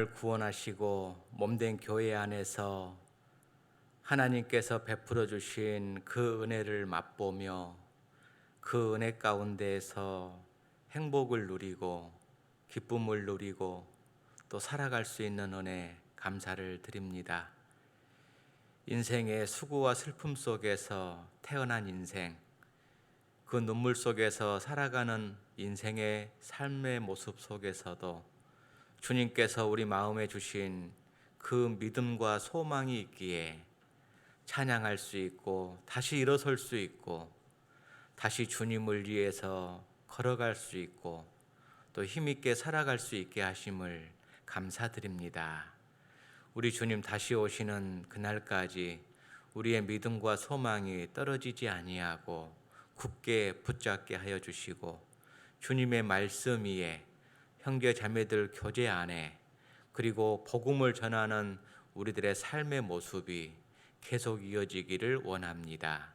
인간을 구원하시고 몸된 교회 안에서 하나님께서 베풀어 주신 그 은혜를 맛보며 그 은혜 가운데에서 행복을 누리고 기쁨을 누리고 또 살아갈 수 있는 은혜 감사를 드립니다. 인생의 수고와 슬픔 속에서 태어난 인생, 그 눈물 속에서 살아가는 인생의 삶의 모습 속에서도 주님께서 우리 마음에 주신 그 믿음과 소망이 있기에 찬양할 수 있고 다시 일어설 수 있고 다시 주님을 위해서 걸어갈 수 있고 또 힘있게 살아갈 수 있게 하심을 감사드립니다. 우리 주님 다시 오시는 그날까지 우리의 믿음과 소망이 떨어지지 아니하고 굳게 붙잡게 하여 주시고 주님의 말씀 위에 형제 자매들 교제 안에 그리고 복음을 전하는 우리들의 삶의 모습이 계속 이어지기를 원합니다.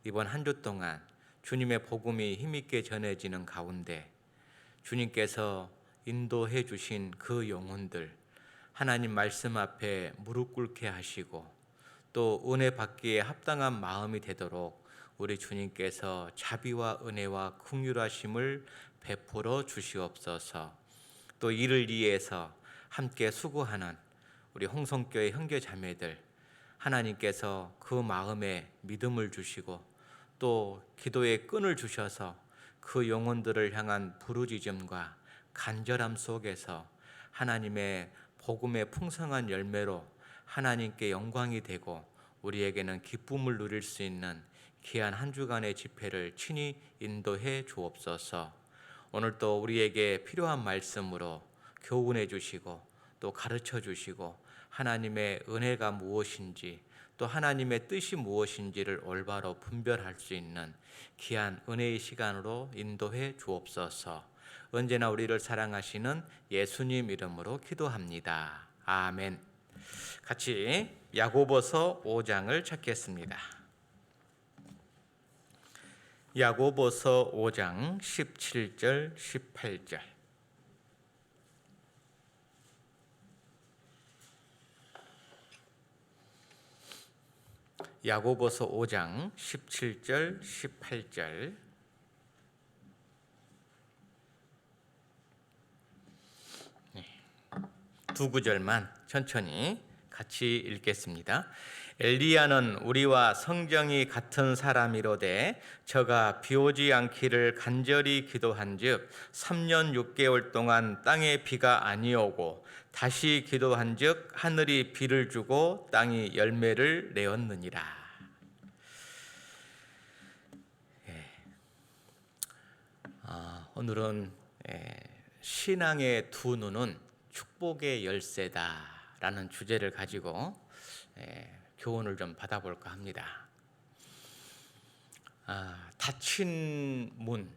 이번 한 주 동안 주님의 복음이 힘있게 전해지는 가운데 주님께서 인도해 주신 그 영혼들 하나님 말씀 앞에 무릎 꿇게 하시고 또 은혜 받기에 합당한 마음이 되도록 우리 주님께서 자비와 은혜와 긍휼하심을 베풀어 주시옵소서. 또 이를 위해서 함께 수고하는 우리 홍성교회 형제 자매들 하나님께서 그 마음에 믿음을 주시고 또 기도의 끈을 주셔서 그 영혼들을 향한 부르짖음과 간절함 속에서 하나님의 복음의 풍성한 열매로 하나님께 영광이 되고 우리에게는 기쁨을 누릴 수 있는 귀한 한 주간의 집회를 친히 인도해 주옵소서. 오늘도 우리에게 필요한 말씀으로 교훈해 주시고 또 가르쳐 주시고 하나님의 은혜가 무엇인지 또 하나님의 뜻이 무엇인지를 올바로 분별할 수 있는 귀한 은혜의 시간으로 인도해 주옵소서. 언제나 우리를 사랑하시는 예수님 이름으로 기도합니다. 아멘. 같이 야고보서 5장을 찾겠습니다. 야고보서 5장 17절 18절. 야고보서 5장 17절 18절. 두 구절만 천천히 같이 읽겠습니다. 엘리야는 우리와 성정이 같은 사람이로되 저가 비오지 않기를 간절히 기도한즉 3년 6개월 동안 땅에 비가 아니오고 다시 기도한즉 하늘이 비를 주고 땅이 열매를 내었느니라. 오늘은 신앙의 두 눈은 축복의 열쇠다라는 주제를 가지고 교훈을 좀 받아볼까 합니다. 닫힌 문,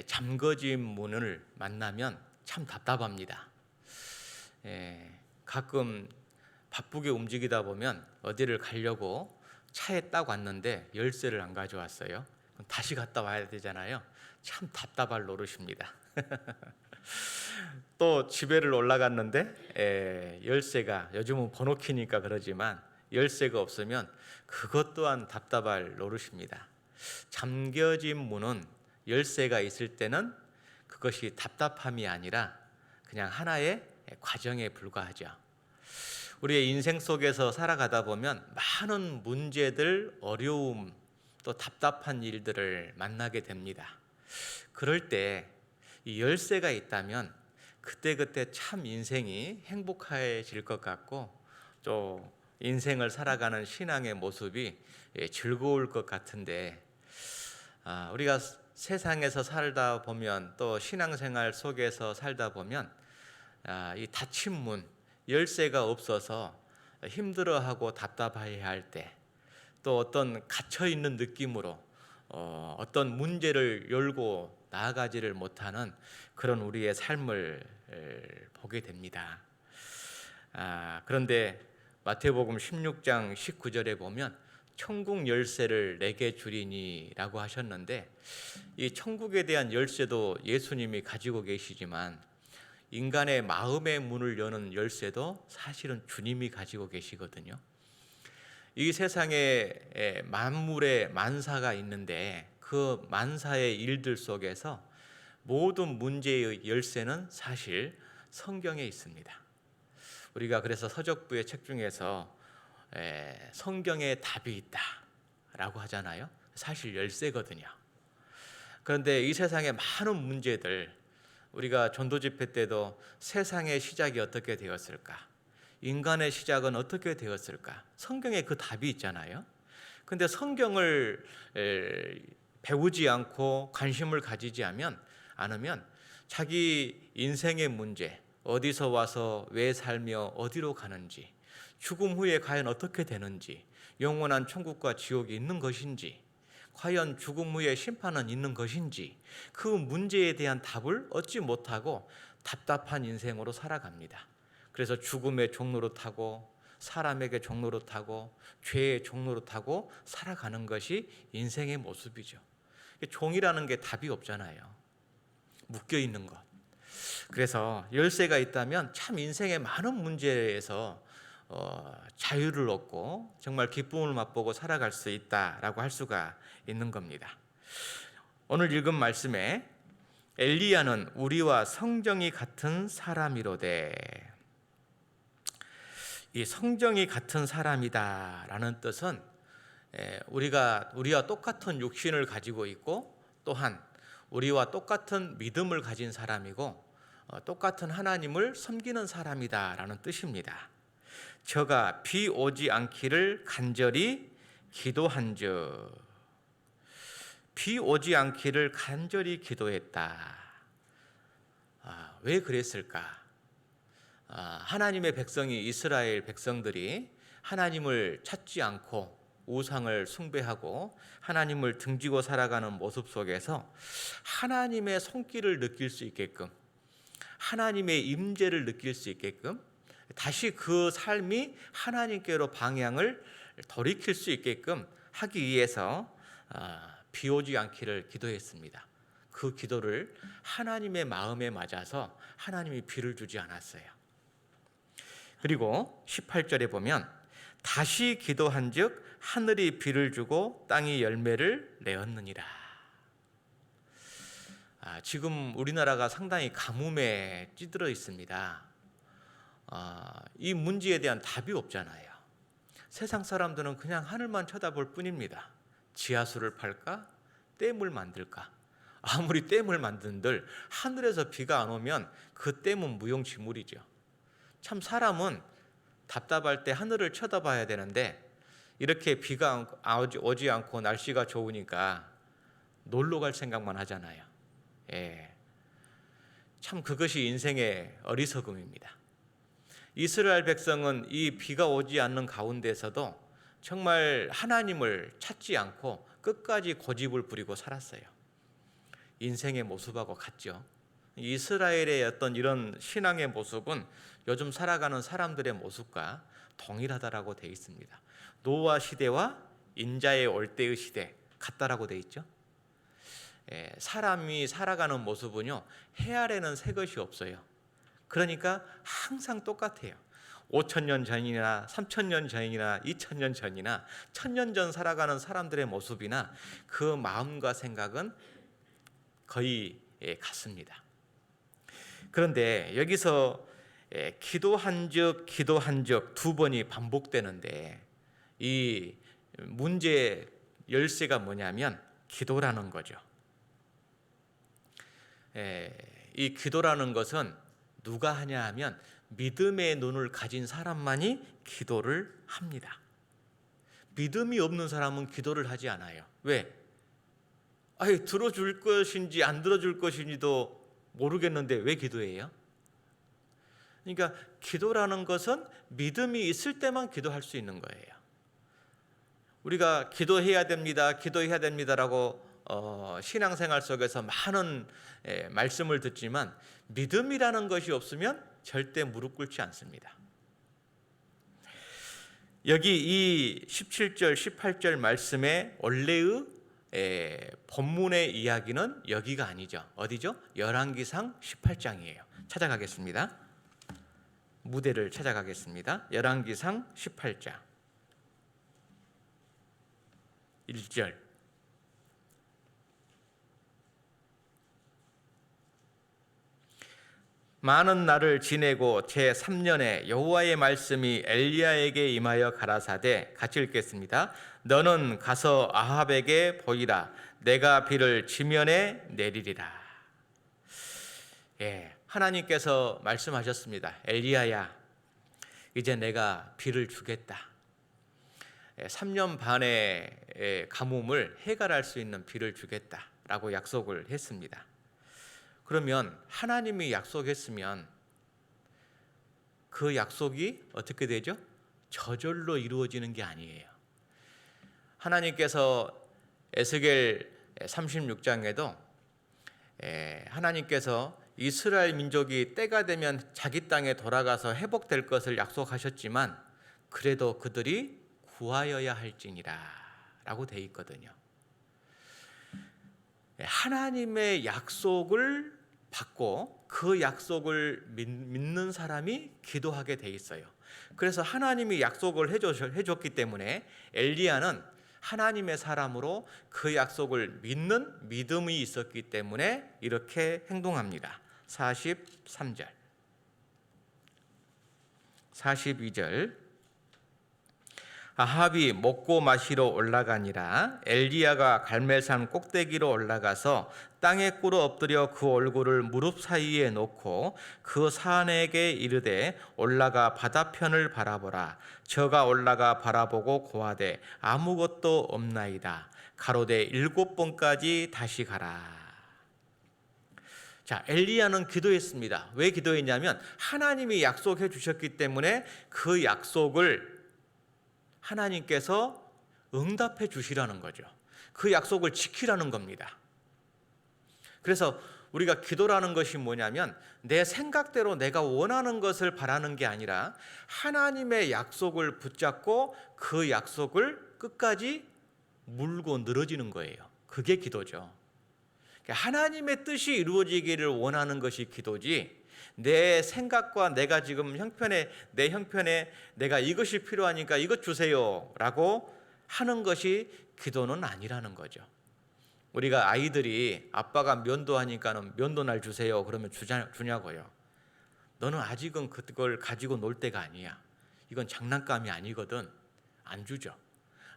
잠궈진 문을 만나면 참 답답합니다. 가끔 바쁘게 움직이다 보면 어디를 가려고 차에 딱 왔는데 열쇠를 안 가져왔어요. 다시 갔다 와야 되잖아요. 참 답답할 노릇입니다. 또 집에를 올라갔는데 열쇠가 요즘은 번호키니까 그러지만 열쇠가 없으면 그것 또한 답답할 노릇입니다. 잠겨진 문은 열쇠가 있을 때는 그것이 답답함이 아니라 그냥 하나의 과정에 불과하죠. 우리의 인생 속에서 살아가다 보면 많은 문제들, 어려움, 또 답답한 일들을 만나게 됩니다. 그럴 때 이 열쇠가 있다면 그때그때 참 인생이 행복해질 것 같고 또 인생을 살아가는 신앙의 모습이 즐거울 것 같은데 우리가 세상에서 살다 보면 또 신앙생활 속에서 살다 보면 이 닫힌 문, 열쇠가 없어서 힘들어하고 답답해할 때 또 어떤 갇혀있는 느낌으로 어떤 문제를 열고 나아가지를 못하는 그런 우리의 삶을 보게 됩니다. 그런데 마태복음 16장 19절에 보면 천국 열쇠를 내게 주리니 라고 하셨는데 이 천국에 대한 열쇠도 예수님이 가지고 계시지만 인간의 마음의 문을 여는 열쇠도 사실은 주님이 가지고 계시거든요. 이 세상에 만물의 만사가 있는데 그 만사의 일들 속에서 모든 문제의 열쇠는 사실 성경에 있습니다. 우리가 그래서 서적부의 책 중에서 성경에 답이 있다라고 하잖아요. 사실 열쇠거든요. 그런데 이 세상의 많은 문제들, 우리가 전도 집회 때도 세상의 시작이 어떻게 되었을까? 인간의 시작은 어떻게 되었을까? 성경에 그 답이 있잖아요. 근데 성경을 배우지 않고 관심을 가지지 않으면 자기 인생의 문제, 어디서 와서 왜 살며 어디로 가는지, 죽음 후에 과연 어떻게 되는지, 영원한 천국과 지옥이 있는 것인지, 과연 죽음 후에 심판은 있는 것인지, 그 문제에 대한 답을 얻지 못하고 답답한 인생으로 살아갑니다. 그래서 죽음의 종로로 타고 사람에게 종로로 타고 죄의 종로로 타고 살아가는 것이 인생의 모습이죠. 종이라는 게 답이 없잖아요. 묶여 있는 것. 그래서 열쇠가 있다면 참 인생의 많은 문제에서 자유를 얻고 정말 기쁨을 맛보고 살아갈 수 있다라고 할 수가 있는 겁니다. 오늘 읽은 말씀에 엘리야는 우리와 성정이 같은 사람이로되, 이 성정이 같은 사람이다라는 뜻은 우리와 똑같은 육신을 가지고 있고 또한 우리와 똑같은 믿음을 가진 사람이고 똑같은 하나님을 섬기는 사람이다라는 뜻입니다. 저가 비 오지 않기를 간절히 기도한즉, 비 오지 않기를 간절히 기도했다. 왜 그랬을까? 하나님의 백성이, 이스라엘 백성들이 하나님을 찾지 않고 우상을 숭배하고 하나님을 등지고 살아가는 모습 속에서 하나님의 손길을 느낄 수 있게끔, 하나님의 임재를 느낄 수 있게끔, 다시 그 삶이 하나님께로 방향을 돌이킬 수 있게끔 하기 위해서 비 오지 않기를 기도했습니다. 그 기도를 하나님의 마음에 맞아서 하나님이 비를 주지 않았어요. 그리고 18절에 보면 다시 기도한즉 하늘이 비를 주고 땅이 열매를 내었느니라. 지금 우리나라가 상당히 가뭄에 찌들어 있습니다. 이 문제에 대한 답이 없잖아요. 세상 사람들은 그냥 하늘만 쳐다볼 뿐입니다. 지하수를 팔까? 댐을 만들까? 아무리 댐을 만든들 하늘에서 비가 안 오면 그 댐은 무용지물이죠. 참 사람은 답답할 때 하늘을 쳐다봐야 되는데 이렇게 비가 오지 않고 날씨가 좋으니까 놀러 갈 생각만 하잖아요. 참 그것이 인생의 어리석음입니다. 이스라엘 백성은 이 비가 오지 않는 가운데서도 정말 하나님을 찾지 않고 끝까지 고집을 부리고 살았어요. 인생의 모습하고 같죠. 이스라엘의 어떤 이런 신앙의 모습은 요즘 살아가는 사람들의 모습과 동일하다라고 되어 있습니다. 노아 시대와 인자의 올 때의 시대 같다라고 되어 있죠. 사람이 살아가는 모습은요, 해 아래는 새 것이 없어요. 그러니까 항상 똑같아요. 5,000년 전이나 3,000년 전이나 2,000년 전이나 1,000년 전 살아가는 사람들의 모습이나 그 마음과 생각은 거의 같습니다. 그런데 여기서 기도한즉 두 번이 반복되는데 이 문제의 열쇠가 뭐냐면 기도라는 거죠. 이 기도라는 것은 누가 하냐 하면 믿음의 눈을 가진 사람만이 기도를 합니다. 믿음이 없는 사람은 기도를 하지 않아요. 왜? 들어줄 것인지 안 들어줄 것인지도 모르겠는데 왜 기도해요? 그러니까 기도라는 것은 믿음이 있을 때만 기도할 수 있는 거예요. 우리가 기도해야 됩니다라고 신앙생활 속에서 많은 말씀을 듣지만 믿음이라는 것이 없으면 절대 무릎 꿇지 않습니다. 여기 이 17절, 18절 말씀의 원래의 본문의 이야기는 여기가 아니죠. 어디죠? 열왕기상 18장이에요. 찾아가겠습니다. 무대를 찾아가겠습니다. 열왕기상 18장 1절. 많은 날을 지내고 제3년에 여호와의 말씀이 엘리야에게 임하여 가라사대, 같이 읽겠습니다. 너는 가서 아합에게 보이라. 내가 비를 지면에 내리리라. 하나님께서 말씀하셨습니다. 엘리야야, 이제 내가 비를 주겠다. 3년 반의 가뭄을 해결할 수 있는 비를 주겠다라고 약속을 했습니다. 그러면 하나님이 약속했으면 그 약속이 어떻게 되죠? 저절로 이루어지는 게 아니에요. 하나님께서 에스겔 36장에도 하나님께서 이스라엘 민족이 때가 되면 자기 땅에 돌아가서 회복될 것을 약속하셨지만 그래도 그들이 구하여야 할지니라 라고 되어 있거든요. 하나님의 약속을 받고 그 약속을 믿는 사람이 기도하게 돼 있어요. 그래서 하나님이 약속을 해줬기 때문에 엘리야는 하나님의 사람으로 그 약속을 믿는 믿음이 있었기 때문에 이렇게 행동합니다. 43절 42절. 아합이 먹고 마시러 올라가니라. 엘리야가 갈멜산 꼭대기로 올라가서 땅에 꿇어 엎드려 그 얼굴을 무릎 사이에 놓고 그 산에게 이르되 올라가 바다편을 바라보라. 저가 올라가 바라보고 고하되 아무것도 없나이다. 가로되 7번까지 다시 가라. 자, 엘리야는 기도했습니다. 왜 기도했냐면 하나님이 약속해 주셨기 때문에 그 약속을 하나님께서 응답해 주시라는 거죠. 그 약속을 지키라는 겁니다. 그래서 우리가 기도라는 것이 뭐냐면 내 생각대로 내가 원하는 것을 바라는 게 아니라 하나님의 약속을 붙잡고 그 약속을 끝까지 물고 늘어지는 거예요. 그게 기도죠. 하나님의 뜻이 이루어지기를 원하는 것이 기도지, 내 생각과 내가 지금 내 형편에 내가 이것이 필요하니까 이것 주세요 라고 하는 것이 기도는 아니라는 거죠. 우리가 아이들이 아빠가 면도하니까는 면도날 주세요 그러면 주냐고요. 너는 아직은 그걸 가지고 놀 때가 아니야. 이건 장난감이 아니거든. 안 주죠.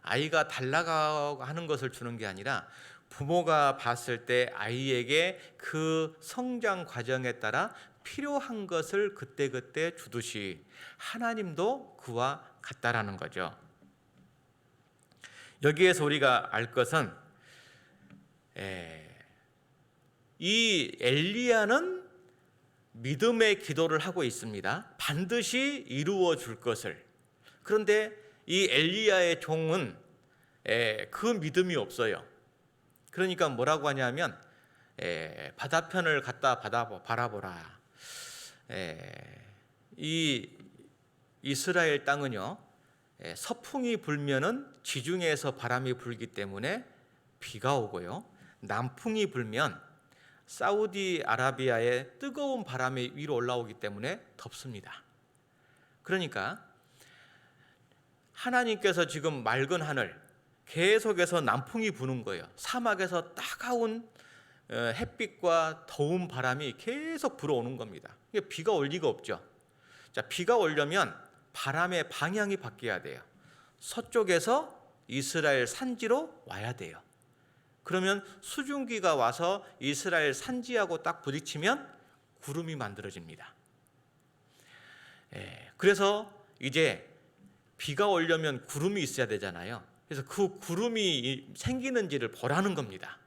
아이가 달라고 하는 것을 주는 게 아니라 부모가 봤을 때 아이에게 그 성장 과정에 따라 필요한 것을 그때그때 주듯이 하나님도 그와 같다라는 거죠. 여기에서 우리가 알 것은 이 엘리야는 믿음의 기도를 하고 있습니다. 반드시 이루어 줄 것을. 그런데 이 엘리야의 종은 그 믿음이 없어요. 그러니까 뭐라고 하냐면 바다편을 갖다 바라보라. 이 이스라엘 땅은요, 서풍이 불면은 지중해에서 바람이 불기 때문에 비가 오고요, 남풍이 불면 사우디아라비아의 뜨거운 바람이 위로 올라오기 때문에 덥습니다. 그러니까 하나님께서 지금 맑은 하늘, 계속해서 남풍이 부는 거예요. 사막에서 따가운 햇빛과 더운 바람이 계속 불어오는 겁니다. 이게 비가 올 리가 없죠. 자, 비가 오려면 바람의 방향이 바뀌어야 돼요. 서쪽에서 이스라엘 산지로 와야 돼요. 그러면 수증기가 와서 이스라엘 산지하고 딱 부딪히면 구름이 만들어집니다. 그래서 이제 비가 오려면 구름이 있어야 되잖아요. 그래서 그 구름이 생기는지를 보라는 겁니다.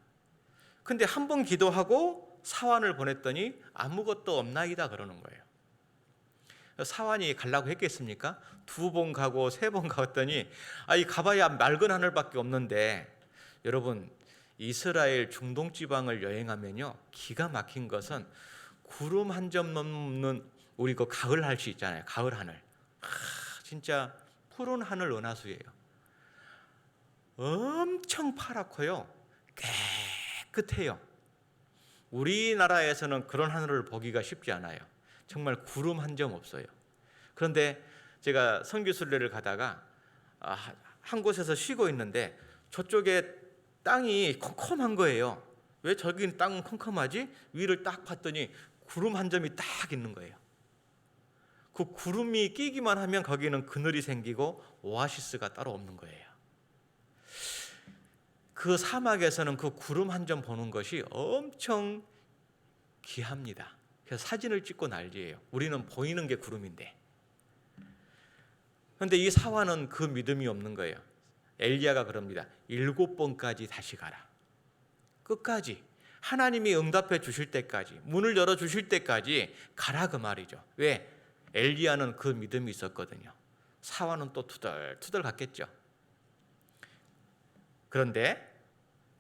근데 한 번 기도하고 사환을 보냈더니 아무것도 없나이다 그러는 거예요. 사환이 가려고 했겠습니까? 2번 가고 3번 갔더니 가봐야 맑은 하늘밖에 없는데, 여러분 이스라엘 중동 지방을 여행하면요, 기가 막힌 것은 구름 한 점 넘는 우리 그 가을 날씨 있잖아요. 가을 하늘. 진짜 푸른 하늘 은하수예요. 엄청 파랗고요, 깨끗해요. 우리나라에서는 그런 하늘을 보기가 쉽지 않아요. 정말 구름 한 점 없어요. 그런데 제가 선교순례를 가다가 한 곳에서 쉬고 있는데 저쪽에 땅이 컴컴한 거예요. 왜 저기 땅은 컴컴하지? 위를 딱 봤더니 구름 한 점이 딱 있는 거예요. 그 구름이 끼기만 하면 거기는 그늘이 생기고 오아시스가 따로 없는 거예요. 그 사막에서는 그 구름 한 점 보는 것이 엄청 귀합니다. 그래서 사진을 찍고 난리예요. 우리는 보이는 게 구름인데. 그런데 이 사화는 그 믿음이 없는 거예요. 엘리야가 그럽니다. 7번까지 다시 가라. 끝까지 하나님이 응답해 주실 때까지, 문을 열어 주실 때까지 가라, 그 말이죠. 왜? 엘리야는 그 믿음이 있었거든요. 사화는 또 투덜투덜 갔겠죠. 그런데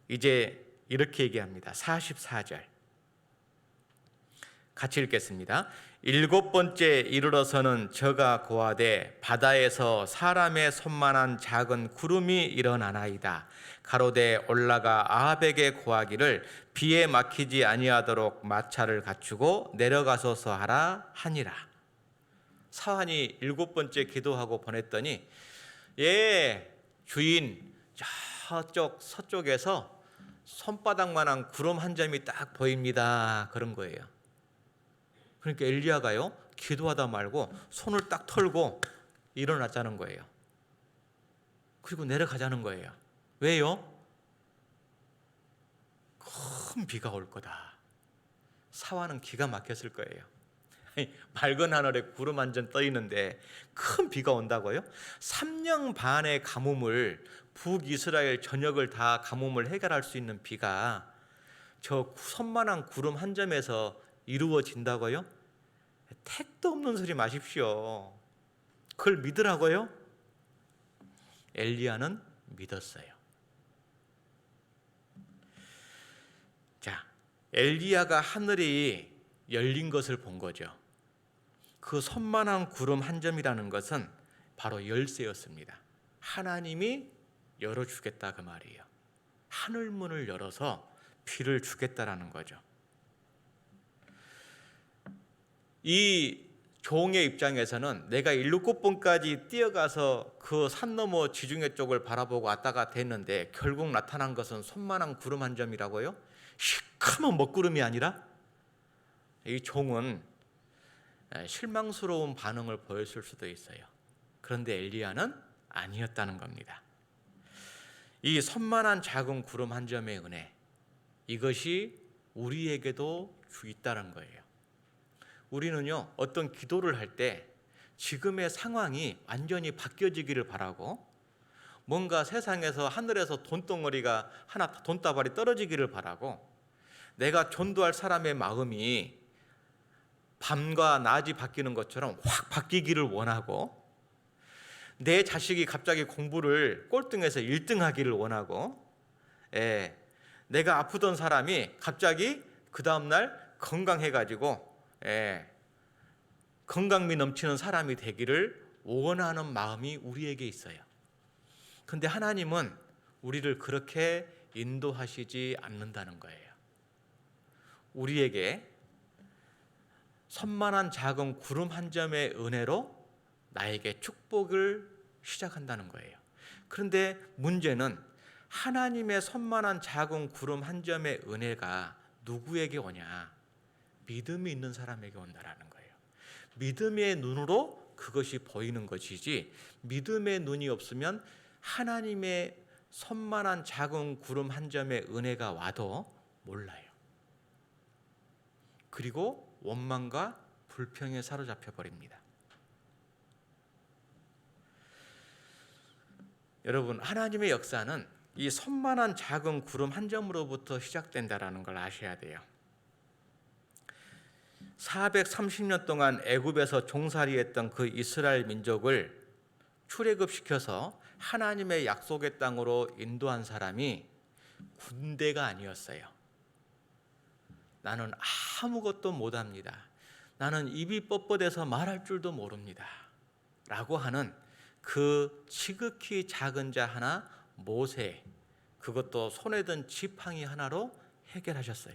이제 이렇게 얘기합니다. 44절 같이 읽겠습니다. 7번째 이르러서는 저가 고하되 바다에서 사람의 손만한 작은 구름이 일어나나이다. 가로되 올라가 아합에게 고하기를 비에 막히지 아니하도록 마차를 갖추고 내려가소서 하라 하니라. 사환이 7번째 기도하고 보냈더니 주인 저쪽 서쪽에서 손바닥만한 구름 한 점이 딱 보입니다. 그런 거예요. 그러니까 엘리야가요, 기도하다 말고 손을 딱 털고 일어났자는 거예요. 그리고 내려가자는 거예요. 왜요? 큰 비가 올 거다. 사화는 기가 막혔을 거예요. 맑은 하늘에 구름 한 점 떠 있는데 큰 비가 온다고요? 3년 반의 가뭄을, 북이스라엘 전역을 다 가뭄을 해결할 수 있는 비가 저 손만한 구름 한 점에서 이루어진다고요? 택도 없는 소리 마십시오. 그걸 믿으라고요? 엘리야는 믿었어요. 자, 엘리야가 하늘이 열린 것을 본 거죠. 그 손만한 구름 한 점이라는 것은 바로 열쇠였습니다. 하나님이 열어주겠다, 그 말이에요. 하늘문을 열어서 비를 주겠다라는 거죠. 이 종의 입장에서는 내가 7번까지 뛰어가서 그 산 너머 지중해 쪽을 바라보고 왔다가 됐는데 결국 나타난 것은 손만한 구름 한 점이라고요? 시커먼 먹구름이 아니라? 이 종은 실망스러운 반응을 보였을 수도 있어요. 그런데 엘리야는 아니었다는 겁니다. 이 손만한 작은 구름 한 점의 은혜, 이것이 우리에게도 있다는 거예요. 우리는요, 어떤 기도를 할 때 지금의 상황이 완전히 바뀌어지기를 바라고, 뭔가 세상에서 하늘에서 돈덩어리가 하나, 돈다발이 떨어지기를 바라고, 내가 전도할 사람의 마음이 밤과 낮이 바뀌는 것처럼 확 바뀌기를 원하고, 내 자식이 갑자기 공부를 꼴등해서 1등 하기를 원하고, 내가 아프던 사람이 갑자기 그 다음날 건강해가지고 건강미 넘치는 사람이 되기를 원하는 마음이 우리에게 있어요. 그런데 하나님은 우리를 그렇게 인도하시지 않는다는 거예요. 우리에게 손만한 작은 구름 한 점의 은혜로 나에게 축복을 시작한다는 거예요. 그런데 문제는 하나님의 손만한 작은 구름 한 점의 은혜가 누구에게 오냐? 믿음이 있는 사람에게 온다라는 거예요. 믿음의 눈으로 그것이 보이는 것이지, 믿음의 눈이 없으면 하나님의 손만한 작은 구름 한 점의 은혜가 와도 몰라요. 그리고 원망과 불평에 사로잡혀 버립니다. 여러분, 하나님의 역사는 이 손만한 작은 구름 한 점으로부터 시작된다라는 걸 아셔야 돼요. 430년 동안 애굽에서 종살이했던 그 이스라엘 민족을 출애굽시켜서 하나님의 약속의 땅으로 인도한 사람이 군대가 아니었어요. 나는 아무것도 못합니다. 나는 입이 뻣뻣해서 말할 줄도 모릅니다. 라고 하는 그 지극히 작은 자 하나, 모세, 그것도 손에 든 지팡이 하나로 해결하셨어요.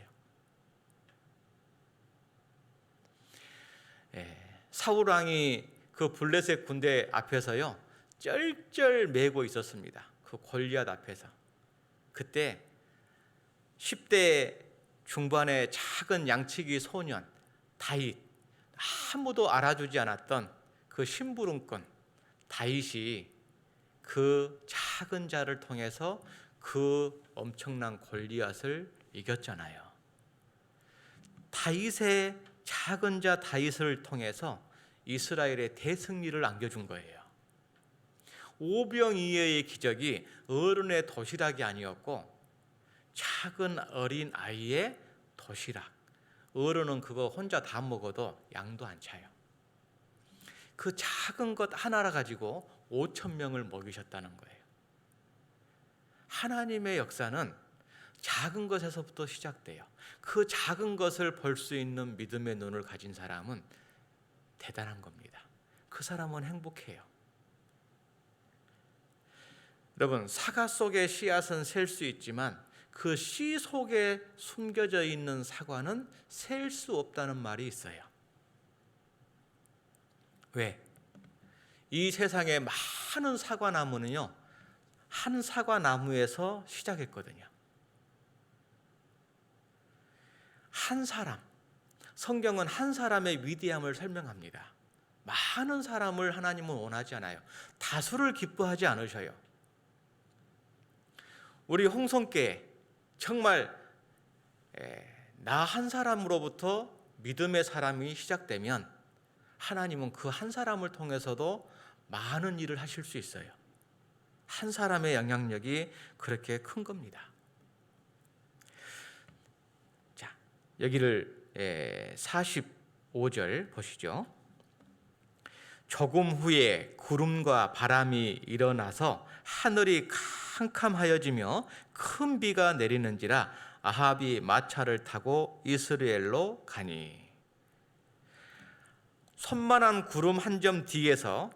사울 왕이 그 블레셋 군대 앞에서요 쩔쩔 매고 있었습니다. 그 골리앗 앞에서. 그때 10대 중반의 작은 양치기 소년 다윗, 아무도 알아주지 않았던 그 심부름꾼 다윗이 그 작은 자를 통해서 그 엄청난 골리앗을 이겼잖아요. 다윗의 작은 자 다윗을 통해서 이스라엘의 대승리를 안겨준 거예요. 오병이어의 기적이 어른의 도시락이 아니었고 작은 어린 아이의 도시락. 어른은 그거 혼자 다 먹어도 양도 안 차요. 그 작은 것 하나를 가지고 5,000명을 먹이셨다는 거예요. 하나님의 역사는 작은 것에서부터 시작돼요. 그 작은 것을 볼 수 있는 믿음의 눈을 가진 사람은 대단한 겁니다. 그 사람은 행복해요. 여러분, 사과 속의 씨앗은 셀 수 있지만 그 씨 속에 숨겨져 있는 사과는 셀 수 없다는 말이 있어요. 왜? 이 세상에 많은 사과나무는요, 한 사과나무에서 시작했거든요. 한 사람, 성경은 한 사람의 위대함을 설명합니다. 많은 사람을 하나님은 원하지 않아요. 다수를 기뻐하지 않으셔요. 우리 홍성교회 정말 나 한 사람으로부터 믿음의 사람이 시작되면 하나님은 그 한 사람을 통해서도 많은 일을 하실 수 있어요. 한 사람의 영향력이 그렇게 큰 겁니다. 자, 여기를 45절 보시죠. 조금 후에 구름과 바람이 일어나서 하늘이 캄캄하여지며 큰 비가 내리는지라 아합이 마차를 타고 이스라엘로 가니. 손만한 구름 한 점 뒤에서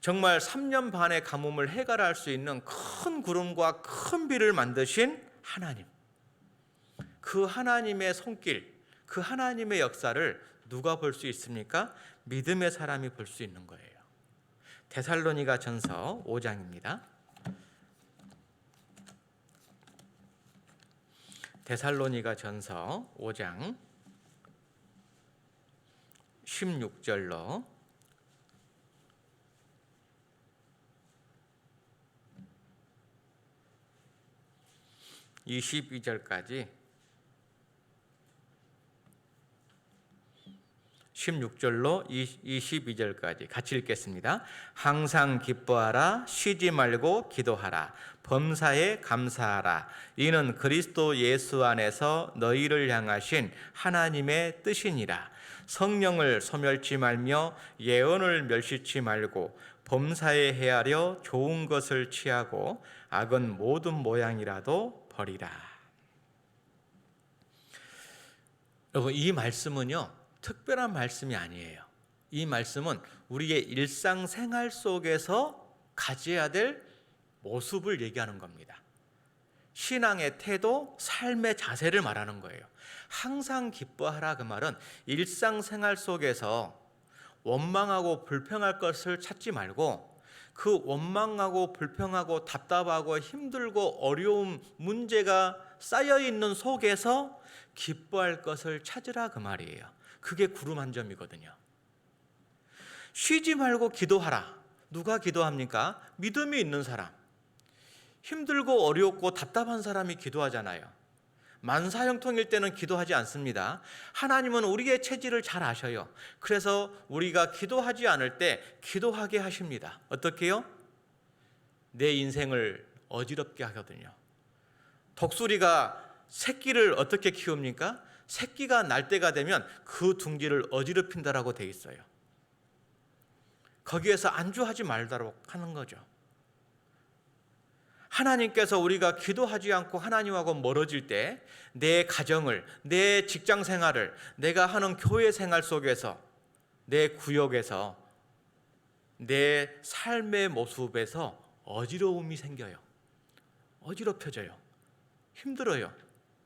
정말 3년 반의 가뭄을 해결할 수 있는 큰 구름과 큰 비를 만드신 하나님, 그 하나님의 손길, 그 하나님의 역사를 누가 볼 수 있습니까? 믿음의 사람이 볼 수 있는 거예요. 데살로니가 전서 5장입니다. 데살로니가 전서 5장 16절로 22절까지 16절로 22절까지 같이 읽겠습니다. 항상 기뻐하라, 쉬지 말고 기도하라, 범사에 감사하라. 이는 그리스도 예수 안에서 너희를 향하신 하나님의 뜻이니라. 성령을 소멸치 말며 예언을 멸시치 말고 범사에 헤아려 좋은 것을 취하고 악은 모든 모양이라도 버리라. 여러분, 이 말씀은요 특별한 말씀이 아니에요. 이 말씀은 우리의 일상생활 속에서 가져야 될 모습을 얘기하는 겁니다. 신앙의 태도, 삶의 자세를 말하는 거예요. 항상 기뻐하라, 그 말은 일상생활 속에서 원망하고 불평할 것을 찾지 말고 그 원망하고 불평하고 답답하고 힘들고 어려운 문제가 쌓여있는 속에서 기뻐할 것을 찾으라, 그 말이에요. 그게 구름 한 점이거든요. 쉬지 말고 기도하라. 누가 기도합니까? 믿음이 있는 사람. 힘들고 어렵고 답답한 사람이 기도하잖아요. 만사형통일 때는 기도하지 않습니다. 하나님은 우리의 체질을 잘 아셔요. 그래서 우리가 기도하지 않을 때 기도하게 하십니다. 어떻게요? 내 인생을 어지럽게 하거든요. 독수리가 새끼를 어떻게 키웁니까? 새끼가 날 때가 되면 그 둥지를 어지럽힌다라고 돼 있어요. 거기에서 안주하지 말도록 하는 거죠. 하나님께서 우리가 기도하지 않고 하나님하고 멀어질 때 내 가정을, 내 직장 생활을, 내가 하는 교회 생활 속에서, 내 구역에서, 내 삶의 모습에서 어지러움이 생겨요. 어지럽혀져요. 힘들어요.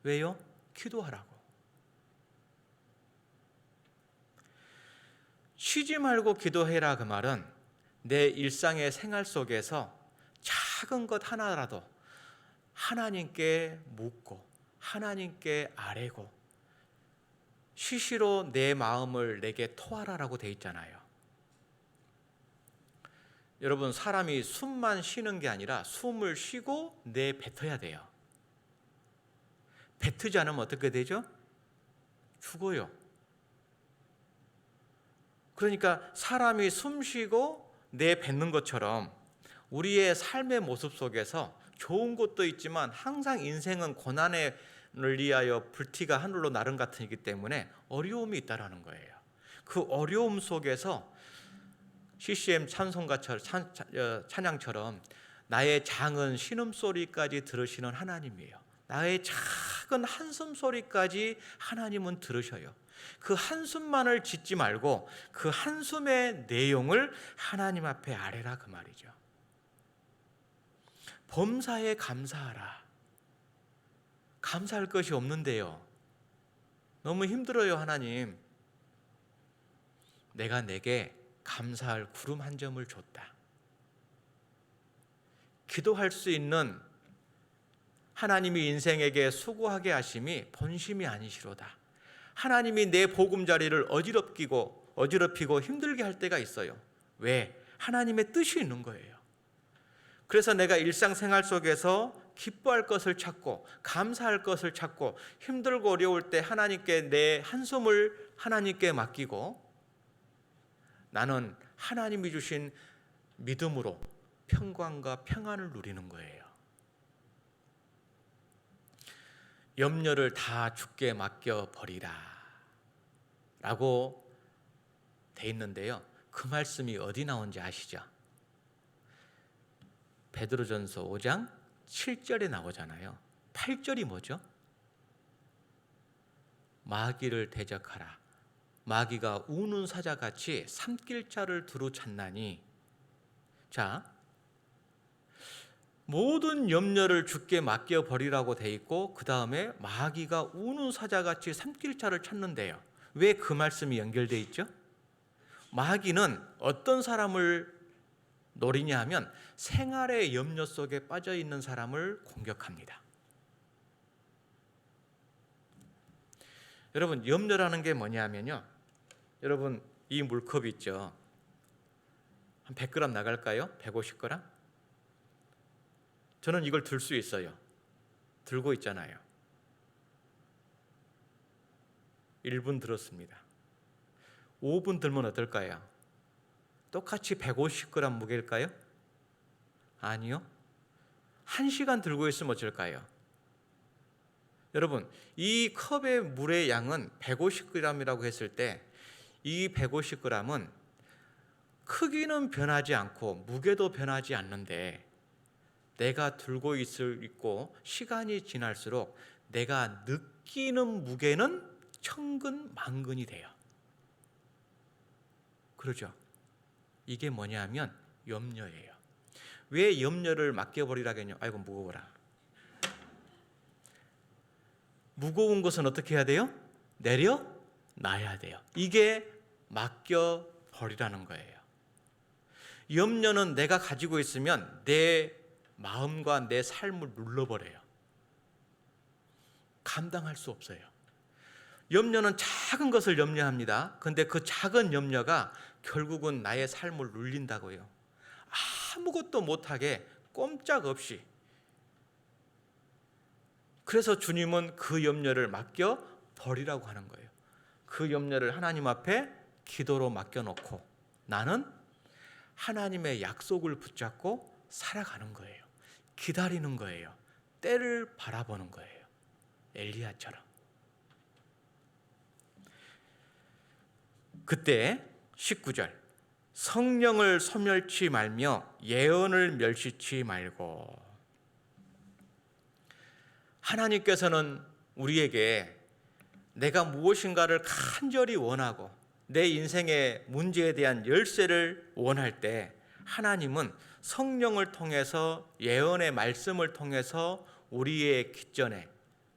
왜요? 기도하라고. 쉬지 말고 기도해라 그 말은 내 일상의 생활 속에서 작은 것 하나라도 하나님께 묻고 하나님께 아뢰고 시시로 내 마음을 내게 토하라라고 돼 있잖아요. 여러분, 사람이 숨만 쉬는 게 아니라 숨을 쉬고 내뱉어야 돼요. 뱉지 않으면 어떻게 되죠? 죽어요. 그러니까 사람이 숨 쉬고 내뱉는 것처럼 우리의 삶의 모습 속에서 좋은 것도 있지만 항상 인생은 고난을 위하여 불티가 하늘로 나른 같으기 때문에 어려움이 있다라는 거예요. 그 어려움 속에서 CCM 찬양처럼 나의 작은 신음소리까지 들으시는 하나님이에요. 나의 작은 한숨소리까지 하나님은 들으셔요. 그 한숨만을 짓지 말고 그 한숨의 내용을 하나님 앞에 아뢰라 그 말이죠. 범사에 감사하라. 감사할 것이 없는데요. 너무 힘들어요, 하나님. 내가 내게 감사할 구름 한 점을 줬다. 기도할 수 있는 하나님이 인생에게 수고하게 하심이 본심이 아니시로다. 하나님이 내 보금자리를 어지럽히고 힘들게 할 때가 있어요. 왜? 하나님의 뜻이 있는 거예요. 그래서 내가 일상생활 속에서 기뻐할 것을 찾고 감사할 것을 찾고 힘들고 어려울 때 하나님께 내 한숨을 하나님께 맡기고 나는 하나님이 주신 믿음으로 평강과 평안을 누리는 거예요. 염려를 다 주께 맡겨버리라 라고 돼 있는데요. 그 말씀이 어디 나온지 아시죠? 베드로전서 5장 7절에 나오잖아요. 8절이 뭐죠? 마귀를 대적하라. 마귀가 우는 사자같이 삼킬자를 두루 찾나니. 자, 모든 염려를 주께 맡겨버리라고 돼 있고 그 다음에 마귀가 우는 사자같이 삼킬자를 찾는데요. 왜 그 말씀이 연결돼 있죠? 마귀는 어떤 사람을 노리냐 하면 생활의 염려 속에 빠져 있는 사람을 공격합니다. 여러분, 염려라는 게 뭐냐면요. 여러분, 이 물컵 있죠. 한 100g 나갈까요? 150g? 저는 이걸 들 수 있어요. 들고 있잖아요. 1분 들었습니다. 5분 들면 어떨까요? 똑같이 150g 무게일까요? 아니요. 1시간 들고 있으면 어쩔까요? 여러분, 이 컵의 물의 양은 150g이라고 했을 때 이 150g은 크기는 변하지 않고 무게도 변하지 않는데 내가 들고 있고 시간이 지날수록 내가 느끼는 무게는 천근 만근이 돼요. 그러죠? 이게 뭐냐면 염려예요. 왜 염려를 맡겨버리라겠냐? 아이고 무거워라. 무거운 것은 어떻게 해야 돼요? 내려놔야 돼요. 이게 맡겨버리라는 거예요. 염려는 내가 가지고 있으면 내 마음과 내 삶을 눌러버려요. 감당할 수 없어요. 염려는 작은 것을 염려합니다. 그런데 그 작은 염려가 결국은 나의 삶을 눌린다고요. 아무것도 못하게 꼼짝없이. 그래서 주님은 그 염려를 맡겨버리라고 하는 거예요. 그 염려를 하나님 앞에 기도로 맡겨놓고 나는 하나님의 약속을 붙잡고 살아가는 거예요. 기다리는 거예요. 때를 바라보는 거예요. 엘리야처럼. 그때 19절 성령을 소멸치 말며 예언을 멸시치 말고. 하나님께서는 우리에게 내가 무엇인가를 간절히 원하고 내 인생의 문제에 대한 열쇠를 원할 때 하나님은 성령을 통해서 예언의 말씀을 통해서 우리의 귓전에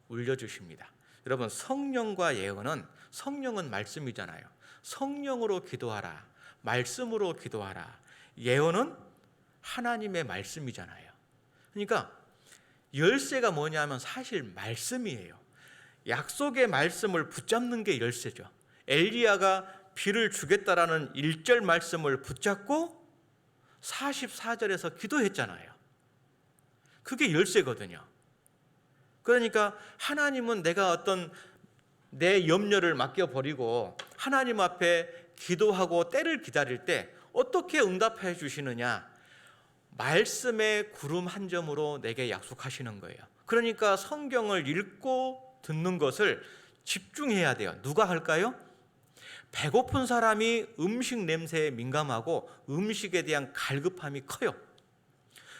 울려주십니다. 여러분, 성령과 예언은 성령은 말씀이잖아요. 성령으로 기도하라. 말씀으로 기도하라. 예언은 하나님의 말씀이잖아요. 그러니까 열쇠가 뭐냐면 사실 말씀이에요. 약속의 말씀을 붙잡는 게 열쇠죠. 엘리야가 비를 주겠다라는 1절 말씀을 붙잡고 44절에서 기도했잖아요. 그게 열쇠거든요. 그러니까 하나님은 내가 어떤 내 염려를 맡겨버리고 하나님 앞에 기도하고 때를 기다릴 때 어떻게 응답해 주시느냐? 말씀의 구름 한 점으로 내게 약속하시는 거예요. 그러니까 성경을 읽고 듣는 것을 집중해야 돼요. 누가 할까요? 배고픈 사람이 음식 냄새에 민감하고 음식에 대한 갈급함이 커요.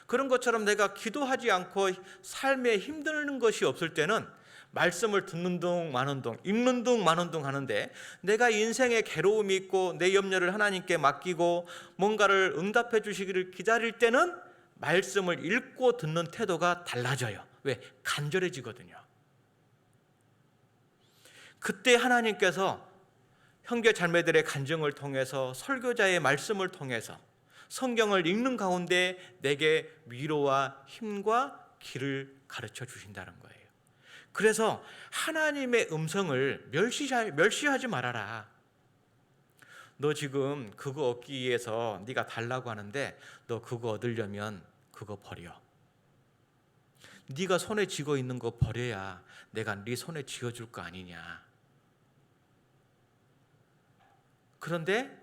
그런 것처럼 내가 기도하지 않고 삶에 힘드는 것이 없을 때는 말씀을 듣는 둥 마는 둥, 읽는 둥 마는 둥 하는데, 내가 인생에 괴로움이 있고 내 염려를 하나님께 맡기고 뭔가를 응답해 주시기를 기다릴 때는 말씀을 읽고 듣는 태도가 달라져요. 왜? 간절해지거든요. 그때 하나님께서 형제 자매들의 간증을 통해서, 설교자의 말씀을 통해서, 성경을 읽는 가운데 내게 위로와 힘과 길을 가르쳐 주신다는 거예요. 그래서 하나님의 음성을 멸시하지 말아라. 너 지금 그거 얻기 위해서 네가 달라고 하는데 너 그거 얻으려면 그거 버려. 네가 손에 쥐고 있는 거 버려야 내가 네 손에 쥐어줄 거 아니냐. 그런데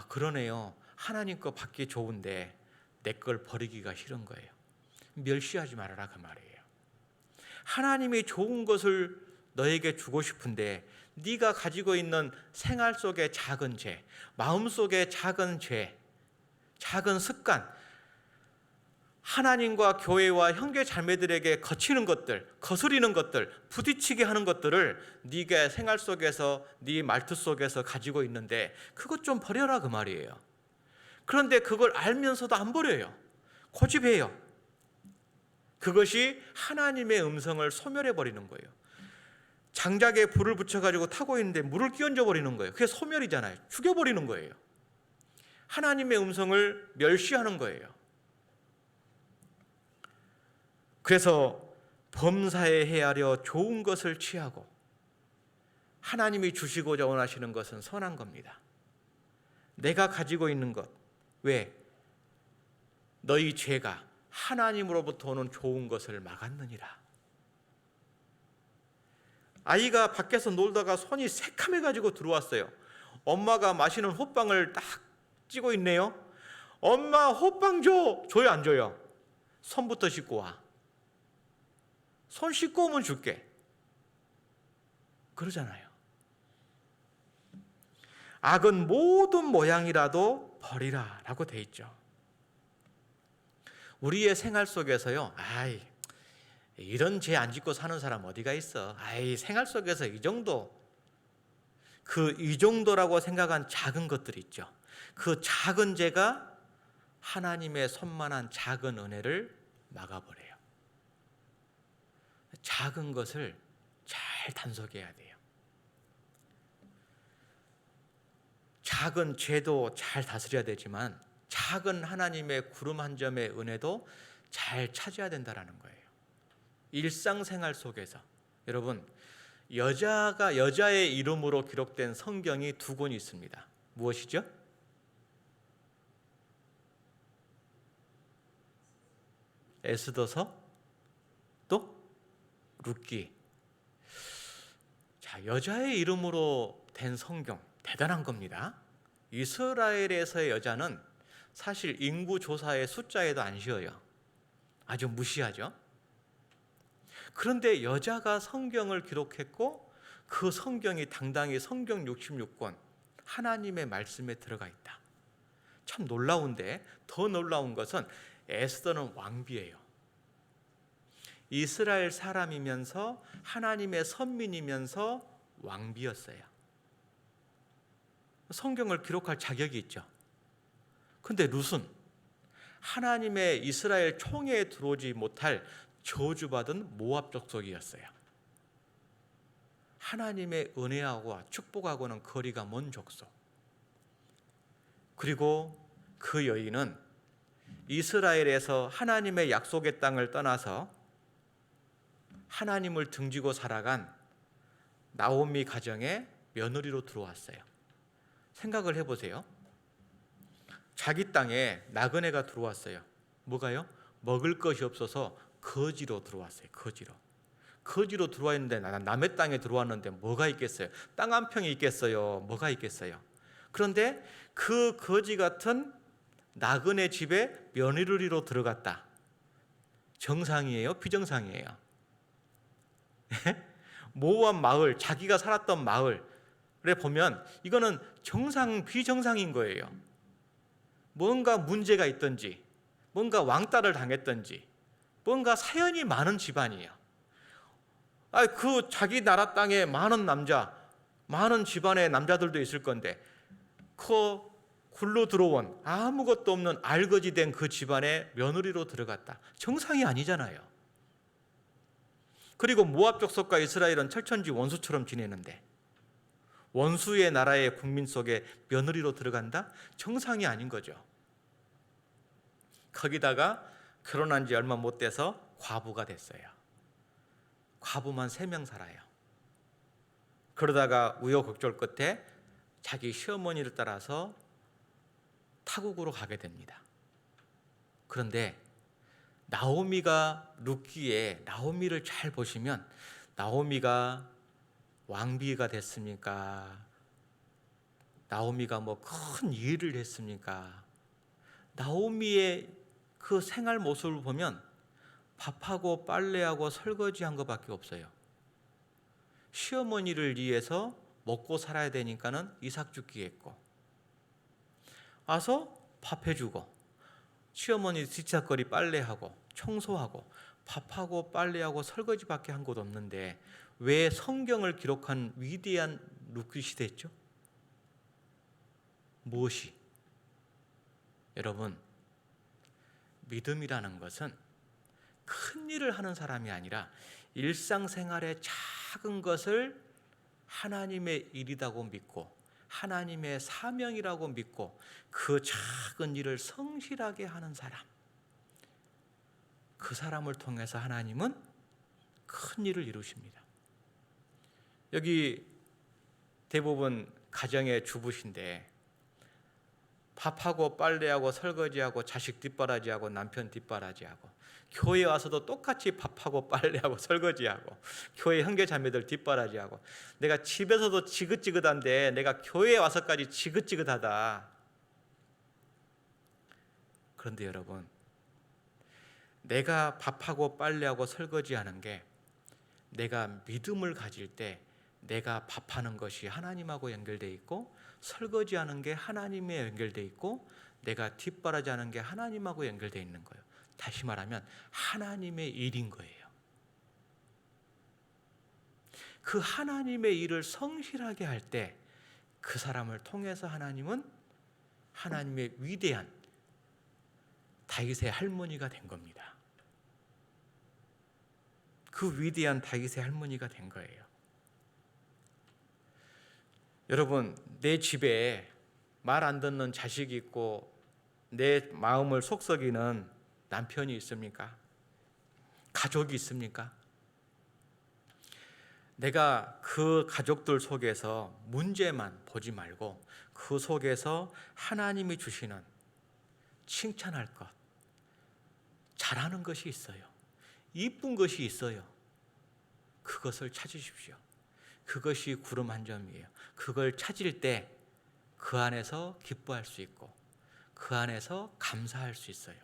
그러네요. 하나님 거 받기 좋은데 내 걸 버리기가 싫은 거예요. 멸시하지 말아라 그 말이에요. 하나님이 좋은 것을 너에게 주고 싶은데 네가 가지고 있는 생활 속의 작은 죄, 마음 속의 작은 죄, 작은 습관, 하나님과 교회와 형제 자매들에게 거치는 것들, 거스리는 것들, 부딪히게 하는 것들을 네가 생활 속에서, 네 말투 속에서 가지고 있는데 그것 좀 버려라 그 말이에요. 그런데 그걸 알면서도 안 버려요. 고집해요. 그것이 하나님의 음성을 소멸해버리는 거예요. 장작에 불을 붙여가지고 타고 있는데 물을 끼얹어 버리는 거예요. 그게 소멸이잖아요. 죽여버리는 거예요. 하나님의 음성을 멸시하는 거예요. 그래서 범사에 헤아려 좋은 것을 취하고, 하나님이 주시고자 원하시는 것은 선한 겁니다. 내가 가지고 있는 것, 왜? 너희 죄가 하나님으로부터 오는 좋은 것을 막았느니라. 아이가 밖에서 놀다가 손이 새카매가지고 들어왔어요. 엄마가 마시는 호빵을 딱 찌고 있네요. 엄마 호빵 줘요 안 줘요? 손부터 씻고 와. 손 씻고 오면 줄게. 그러잖아요. 악은 모든 모양이라도 버리라 라고 돼 있죠. 우리의 생활 속에서요, 이런 죄 안 짓고 사는 사람 어디가 있어? 생활 속에서 이 정도라고 생각한 작은 것들이 있죠. 그 작은 죄가 하나님의 손만한 작은 은혜를 막아버려요. 작은 것을 잘 단속해야 돼요. 작은 죄도 잘 다스려야 되지만 작은 하나님의 구름 한 점의 은혜도 잘 찾아야 된다는 거예요. 일상생활 속에서 여러분, 여자의 이름으로 기록된 성경이 2권이 있습니다. 무엇이죠? 에스더서, 또 룻기. 자, 여자의 이름으로 된 성경 대단한 겁니다. 이스라엘에서의 여자는 사실 인구 조사의 숫자에도 안 쉬어요. 아주 무시하죠. 그런데 여자가 성경을 기록했고 그 성경이 당당히 성경 66권 하나님의 말씀에 들어가 있다. 참 놀라운데, 더 놀라운 것은 에스더는 왕비예요. 이스라엘 사람이면서 하나님의 선민이면서 왕비였어요. 성경을 기록할 자격이 있죠. 근데 룻은 하나님의 이스라엘 총회에 들어오지 못할 저주받은 모압 족속이었어요. 하나님의 은혜하고 축복하고는 거리가 먼 족속. 그리고 그 여인은 이스라엘에서 하나님의 약속의 땅을 떠나서 하나님을 등지고 살아간 나오미 가정에 며느리로 들어왔어요. 생각을 해보세요. 자기 땅에 나그네가 들어왔어요. 뭐가요? 먹을 것이 없어서 거지로 들어왔어요. 거지로 들어와 있는데, 남의 땅에 들어왔는데 뭐가 있겠어요? 땅 한 평이 있겠어요? 뭐가 있겠어요? 그런데 그 거지 같은 나그네 집에 며느리로 들어갔다. 정상이에요? 비정상이에요? 모압 마을, 자기가 살았던 마을에 보면 이거는 정상, 비정상인 거예요. 뭔가 문제가 있든지, 뭔가 왕따를 당했든지, 뭔가 사연이 많은 집안이에요. 그 자기 나라 땅에 많은 남자, 많은 집안의 남자들도 있을 건데, 그 굴로 들어온 아무것도 없는 알거지 된 그 집안에 며느리로 들어갔다. 정상이 아니잖아요. 그리고 모압 족속과 이스라엘은 철천지 원수처럼 지내는데, 원수의 나라의 국민 속에 며느리로 들어간다? 정상이 아닌 거죠. 거기다가 결혼한 지 얼마 못 돼서 과부가 됐어요. 과부만 3명 살아요. 그러다가 우여곡절 끝에 자기 시어머니를 따라서 타국으로 가게 됩니다. 그런데 나오미가 룻기에, 나오미를 잘 보시면 나오미가 왕비가 됐습니까? 나오미가 뭐 큰 일을 했습니까? 나오미의 그 생활 모습을 보면 밥하고 빨래하고 설거지한 것밖에 없어요. 시어머니를 위해서 먹고 살아야 되니까는 이삭 죽기 했고, 와서 밥 해주고, 시어머니 뒤치다거리 빨래하고 청소하고 밥하고 빨래하고 설거지밖에 한 곳 없는데 왜 성경을 기록한 위대한 룻깃이 됐죠? 무엇이? 여러분, 믿음이라는 것은 큰 일을 하는 사람이 아니라 일상생활의 작은 것을 하나님의 일이라고 믿고 하나님의 사명이라고 믿고 그 작은 일을 성실하게 하는 사람, 그 사람을 통해서 하나님은 큰 일을 이루십니다. 여기 대부분 가정의 주부신데 밥하고 빨래하고 설거지하고 자식 뒷바라지하고 남편 뒷바라지하고 교회 와서도 똑같이 밥하고 빨래하고 설거지하고 교회 형제자매들 뒷바라지하고 내가 집에서도 지긋지긋한데 내가 교회에 와서까지 지긋지긋하다. 그런데 여러분, 내가 밥하고 빨래하고 설거지하는 게 내가 믿음을 가질 때 내가 밥하는 것이 하나님하고 연결되어 있고 설거지하는 게 하나님에 연결되어 있고 내가 뒷바라지하는 게 하나님하고 연결되어 있는 거예요. 다시 말하면 하나님의 일인 거예요. 그 하나님의 일을 성실하게 할 때 그 사람을 통해서 하나님은 하나님의 위대한 다윗의 할머니가 된 겁니다. 그 위대한 다윗의 할머니가 된 거예요. 여러분, 내 집에 말 안 듣는 자식이 있고 내 마음을 속썩이는 남편이 있습니까? 가족이 있습니까? 내가 그 가족들 속에서 문제만 보지 말고 그 속에서 하나님이 주시는 칭찬할 것, 잘하는 것이 있어요. 이쁜 것이 있어요. 그것을 찾으십시오. 그것이 구름 한 점이에요. 그걸 찾을 때 그 안에서 기뻐할 수 있고 그 안에서 감사할 수 있어요.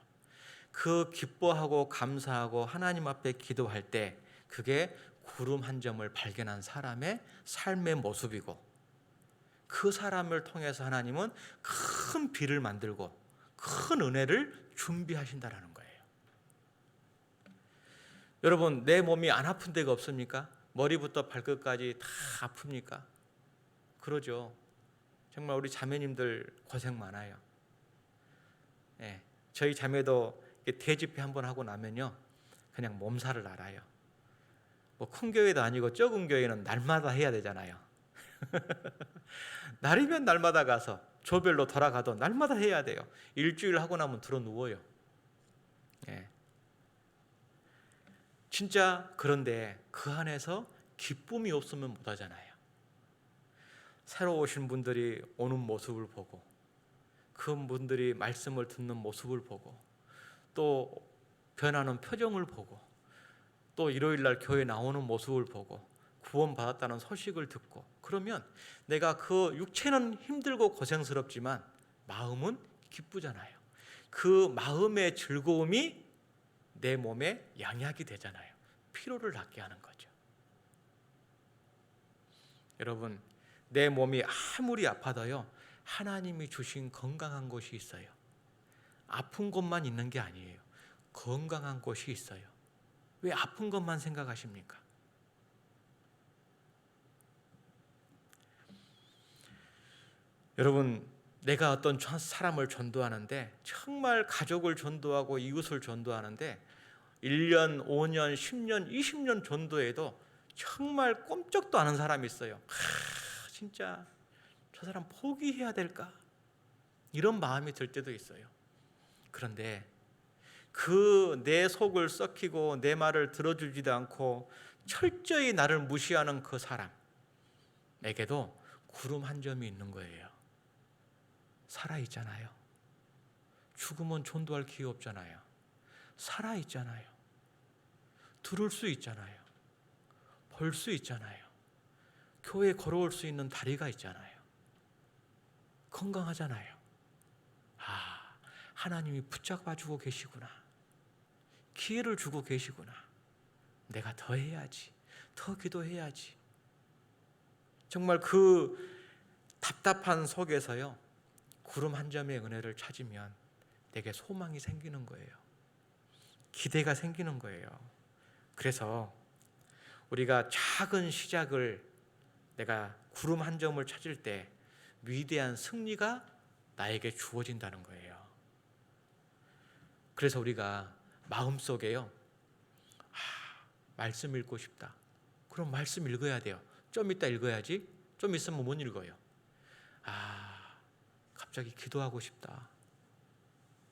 그 기뻐하고 감사하고 하나님 앞에 기도할 때 그게 구름 한 점을 발견한 사람의 삶의 모습이고 그 사람을 통해서 하나님은 큰 비를 만들고 큰 은혜를 준비하신다라는 거예요. 여러분, 내 몸이 안 아픈 데가 없습니까? 머리부터 발끝까지 다 아픕니까? 그러죠. 정말 우리 자매님들 고생 많아요. 예, 저희 자매도 대집회 한번 하고 나면요 그냥 몸살을 앓아요. 뭐 큰 교회도 아니고 적은 교회는 날마다 해야 되잖아요. 날이면 날마다 가서 조별로 돌아가도 날마다 해야 돼요. 일주일 하고 나면 들어 누워요. 예. 진짜 그런데 그 안에서 기쁨이 없으면 못 하잖아요. 새로 오신 분들이 오는 모습을 보고 그 분들이 말씀을 듣는 모습을 보고 또 변하는 표정을 보고 또 일요일 날 교회 나오는 모습을 보고 구원받았다는 소식을 듣고 그러면 내가 그 육체는 힘들고 고생스럽지만 마음은 기쁘잖아요. 그 마음의 즐거움이 내 몸에 양약이 되잖아요. 피로를 낫게 하는 거죠. 여러분, 내 몸이 아무리 아파도요, 하나님이 주신 건강한 곳이 있어요. 아픈 곳만 있는 게 아니에요. 건강한 곳이 있어요. 왜 아픈 것만 생각하십니까? 여러분, 내가 어떤 사람을 전도하는데 정말 가족을 전도하고 이웃을 전도하는데 1년, 5년, 10년, 20년 전도해도 정말 꼼짝도 않은 사람이 있어요. 진짜 저 사람 포기해야 될까? 이런 마음이 들 때도 있어요. 그런데 그 내 속을 썩히고 내 말을 들어주지도 않고 철저히 나를 무시하는 그 사람에게도 구름 한 점이 있는 거예요. 살아있잖아요. 죽으면 전도할 기회 없잖아요. 살아있잖아요. 들을 수 있잖아요. 볼 수 있잖아요. 교회에 걸어올 수 있는 다리가 있잖아요. 건강하잖아요. 하나님이 붙잡아주고 계시구나. 기회를 주고 계시구나. 내가 더 해야지. 더 기도해야지. 정말 그 답답한 속에서요, 구름 한 점의 은혜를 찾으면 내게 소망이 생기는 거예요. 기대가 생기는 거예요. 그래서 우리가 작은 시작을 내가 구름 한 점을 찾을 때 위대한 승리가 나에게 주어진다는 거예요. 그래서 우리가 마음속에요, 말씀 읽고 싶다. 그럼 말씀 읽어야 돼요. 좀 이따 읽어야지. 좀 있으면 못 읽어요. 갑자기 기도하고 싶다.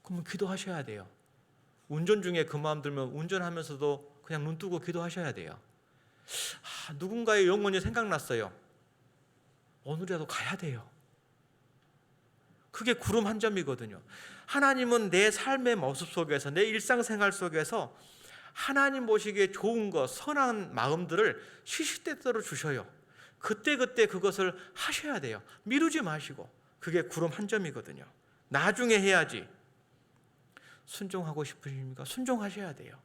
그러면 기도하셔야 돼요. 운전 중에 그 마음 들면 운전하면서도 그냥 눈 뜨고 기도하셔야 돼요. 누군가의 영혼이 생각났어요. 오늘이라도 가야 돼요. 그게 구름 한 점이거든요. 하나님은 내 삶의 모습 속에서, 내 일상생활 속에서 하나님 보시기에 좋은 것, 선한 마음들을 시시때때로 주셔요. 그때그때 그것을 하셔야 돼요. 미루지 마시고. 그게 구름 한 점이거든요. 나중에 해야지. 순종하고 싶으십니까? 순종하셔야 돼요.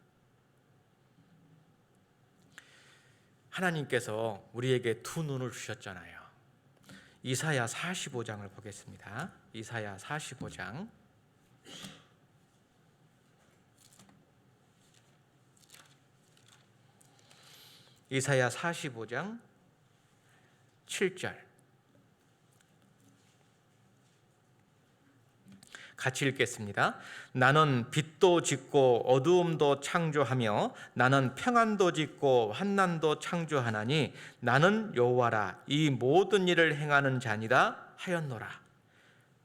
하나님께서 우리에게 두 눈을 주셨잖아요. 이사야 45장을 보겠습니다. 이사야 45장. 이사야 45장 7절. 같이 읽겠습니다. 나는 빛도 짓고 어두움도 창조하며 나는 평안도 짓고 환난도 창조하나니 나는 여호와라 이 모든 일을 행하는 자니라 하였노라.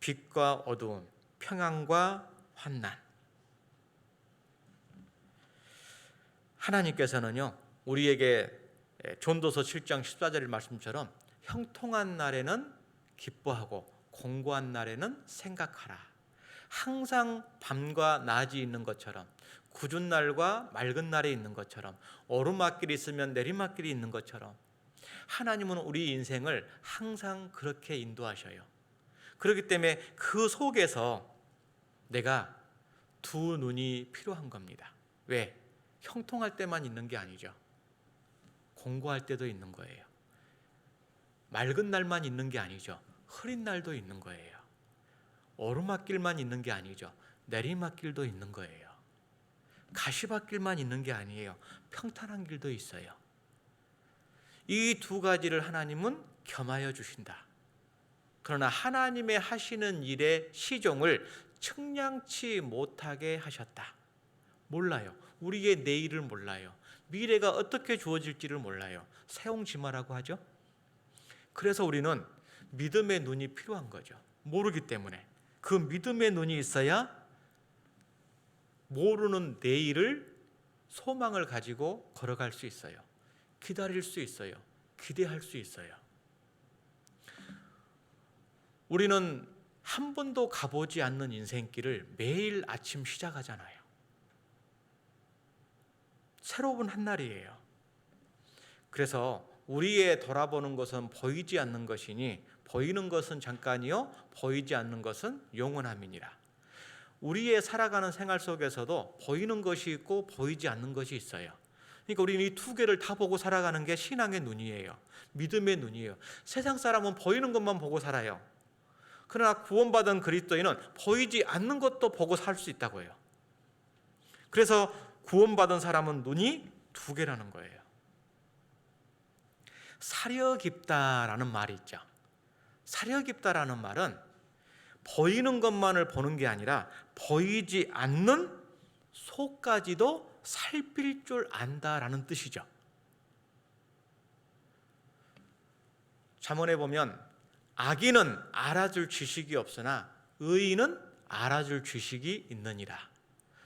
빛과 어두움, 평안과 환난. 하나님께서는요, 우리에게 전도서 7장 14절 말씀처럼 형통한 날에는 기뻐하고 공고한 날에는 생각하라. 항상 밤과 낮이 있는 것처럼, 궂은 날과 맑은 날이 있는 것처럼, 오르막길이 있으면 내리막길이 있는 것처럼 하나님은 우리 인생을 항상 그렇게 인도하셔요. 그렇기 때문에 그 속에서 내가 두 눈이 필요한 겁니다. 왜? 형통할 때만 있는 게 아니죠. 공고할 때도 있는 거예요. 맑은 날만 있는 게 아니죠. 흐린 날도 있는 거예요. 오르막길만 있는 게 아니죠. 내리막길도 있는 거예요. 가시밭길만 있는 게 아니에요. 평탄한 길도 있어요. 이 두 가지를 하나님은 겸하여 주신다. 그러나 하나님의 하시는 일의 시종을 측량치 못하게 하셨다. 몰라요. 우리의 내일을 몰라요. 미래가 어떻게 주어질지를 몰라요. 세옹지마라고 하죠. 그래서 우리는 믿음의 눈이 필요한 거죠. 모르기 때문에. 그 믿음의 눈이 있어야 모르는 내일을 소망을 가지고 걸어갈 수 있어요. 기다릴 수 있어요. 기대할 수 있어요. 우리는 한 번도 가보지 않는 인생길을 매일 아침 시작하잖아요. 새로운 한 날이에요. 그래서 우리의 돌아보는 것은 보이지 않는 것이니 보이는 것은 잠깐이요 보이지 않는 것은 영원함이니라. 우리의 살아가는 생활 속에서도 보이는 것이 있고 보이지 않는 것이 있어요. 그러니까 우리는 이 두 개를 다 보고 살아가는 게 신앙의 눈이에요. 믿음의 눈이에요. 세상 사람은 보이는 것만 보고 살아요. 그러나 구원받은 그리스도인은 보이지 않는 것도 보고 살 수 있다고 해요. 그래서 구원받은 사람은 눈이 두 개라는 거예요. 사려 깊다라는 말이 있죠. 사려 깊다라는 말은 보이는 것만을 보는 게 아니라 보이지 않는 속까지도 살필 줄 안다라는 뜻이죠. 잠언에 보면 악인은 알아줄 지식이 없으나 의인은 알아줄 지식이 있느니라.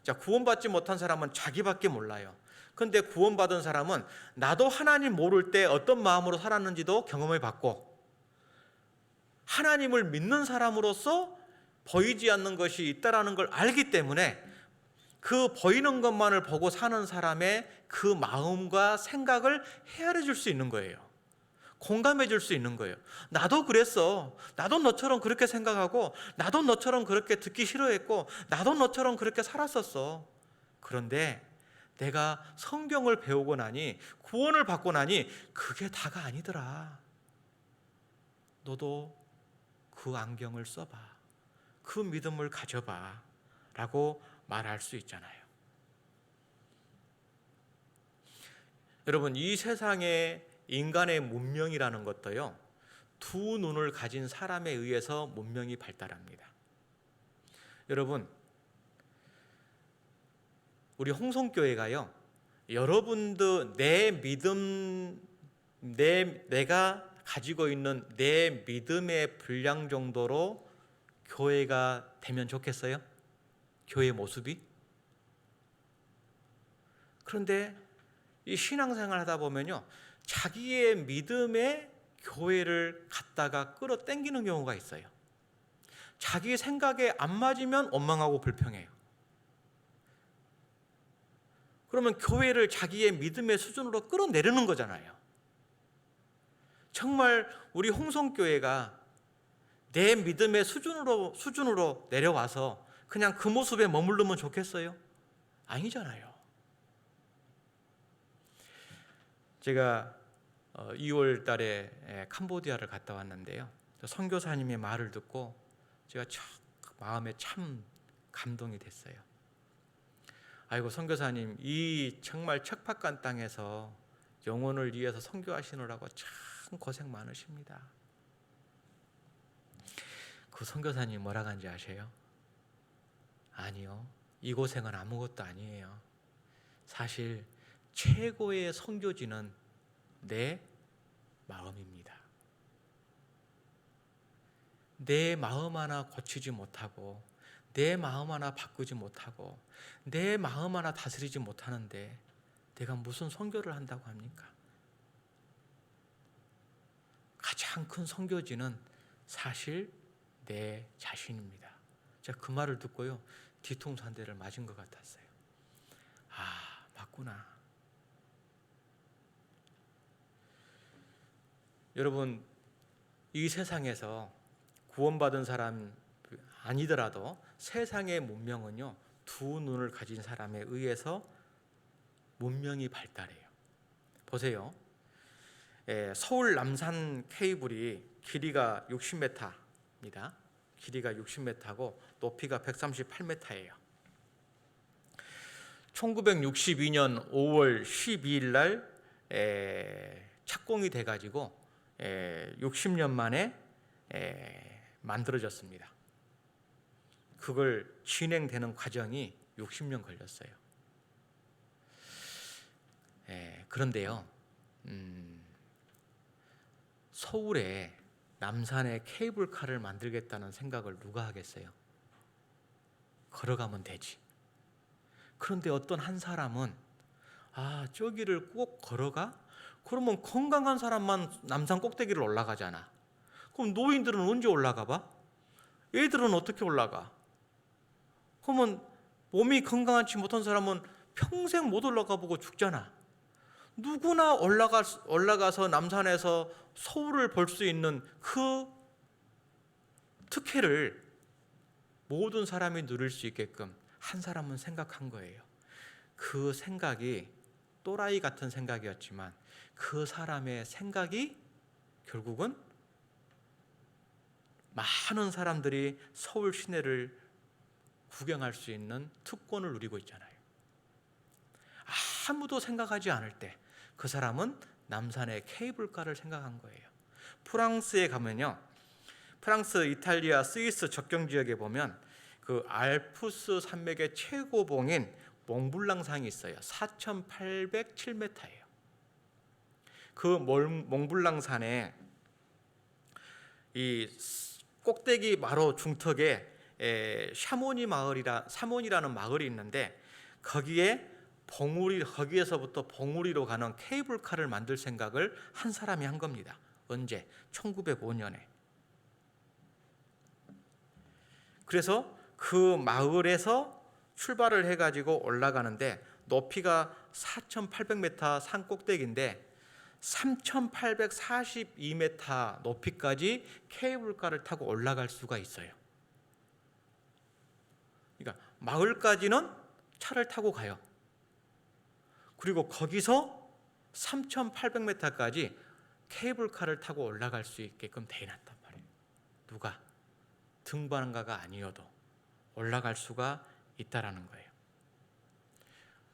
자, 구원받지 못한 사람은 자기밖에 몰라요. 그런데 구원받은 사람은 나도 하나님 모를 때 어떤 마음으로 살았는지도 경험해 봤고, 하나님을 믿는 사람으로서 보이지 않는 것이 있다라는 걸 알기 때문에 그 보이는 것만을 보고 사는 사람의 그 마음과 생각을 헤아려 줄 수 있는 거예요. 공감해 줄 수 있는 거예요. 나도 그랬어. 나도 너처럼 그렇게 생각하고, 나도 너처럼 그렇게 듣기 싫어했고, 나도 너처럼 그렇게 살았었어. 그런데 내가 성경을 배우고 나니, 구원을 받고 나니 그게 다가 아니더라. 너도 그 안경을 써봐. 그 믿음을 가져봐. 라고 말할 수 있잖아요. 여러분, 이 세상에 인간의 문명이라는 것도요, 두 눈을 가진 사람에 의해서 문명이 발달합니다. 여러분, 우리 홍성교회가요, 여러분도 내 믿음, 내가 가지고 있는 내 믿음의 분량 정도로 교회가 되면 좋겠어요? 교회 모습이? 그런데 이 신앙생활 하다 보면요, 자기의 믿음의 교회를 갖다가 끌어당기는 경우가 있어요. 자기 생각에 안 맞으면 원망하고 불평해요. 그러면 교회를 자기의 믿음의 수준으로 끌어내리는 거잖아요. 정말 우리 홍성교회가 내 믿음의 수준으로 내려와서 그냥 그 모습에 머무르면 좋겠어요? 아니잖아요. 제가 2월 달에 캄보디아를 갔다 왔는데요, 선교사님의 말을 듣고 제가 마음에 참 감동이 됐어요. 아이고, 선교사님, 이 정말 척박한 땅에서 영혼을 위해서 선교하시느라고 참 고생 많으십니다. 그 선교사님 뭐라고 하는지 아세요? 아니요, 이 고생은 아무것도 아니에요. 사실 최고의 선교지는 내 마음입니다. 내 마음 하나 고치지 못하고, 내 마음 하나 바꾸지 못하고, 내 마음 하나 다스리지 못하는데 내가 무슨 선교를 한다고 합니까? 가장 큰 선교지는 사실 내 자신입니다. 제가 그 말을 듣고요, 뒤통수 한 대를 맞은 것 같았어요. 아, 맞구나. 여러분, 이 세상에서 구원받은 사람 아니더라도 세상의 문명은요, 두 눈을 가진 사람에 의해서 문명이 발달해요. 보세요. 서울 남산 케이블이 길이가 60m입니다. 길이가 60m고 높이가 138m예요. 1962년 5월 12일 날 착공이 돼가지고 60년 만에 만들어졌습니다. 그걸 진행되는 과정이 60년 걸렸어요. 그런데요, 서울에 남산에 케이블카를 만들겠다는 생각을 누가 하겠어요? 걸어가면 되지. 그런데 어떤 한 사람은 저기를 꼭 걸어가? 그러면 건강한 사람만 남산 꼭대기를 올라가잖아. 그럼 노인들은 언제 올라가 봐? 애들은 어떻게 올라가? 그러면 몸이 건강하지 못한 사람은 평생 못 올라가 보고 죽잖아. 누구나 올라가서 남산에서 서울을 볼 수 있는 그 특혜를 모든 사람이 누릴 수 있게끔 한 사람은 생각한 거예요. 그 생각이 또라이 같은 생각이었지만 그 사람의 생각이 결국은 많은 사람들이 서울 시내를 구경할 수 있는 특권을 누리고 있잖아요. 아무도 생각하지 않을 때 그 사람은 남산의 케이블카를 생각한 거예요. 프랑스에 가면요, 프랑스, 이탈리아, 스위스 접경 지역에 보면 그 알프스 산맥의 최고봉인 몽블랑산이 있어요. 4,807m예요. 그 몽블랑산에 이 꼭대기 바로 중턱에 샤모니라는 마을이 있는데 거기에서부터 봉우리로 가는 케이블카를 만들 생각을 한 사람이 한 겁니다. 언제? 1905년에. 그래서 그 마을에서 출발을 해가지고 올라가는데 높이가 4,800m 산 꼭대기인데 3,842m 높이까지 케이블카를 타고 올라갈 수가 있어요. 그러니까 마을까지는 차를 타고 가요. 그리고 거기서 3,800m까지 케이블카를 타고 올라갈 수 있게끔 돼 놨단 말이에요. 누가? 등반가가 아니어도 올라갈 수가 있다라는 거예요.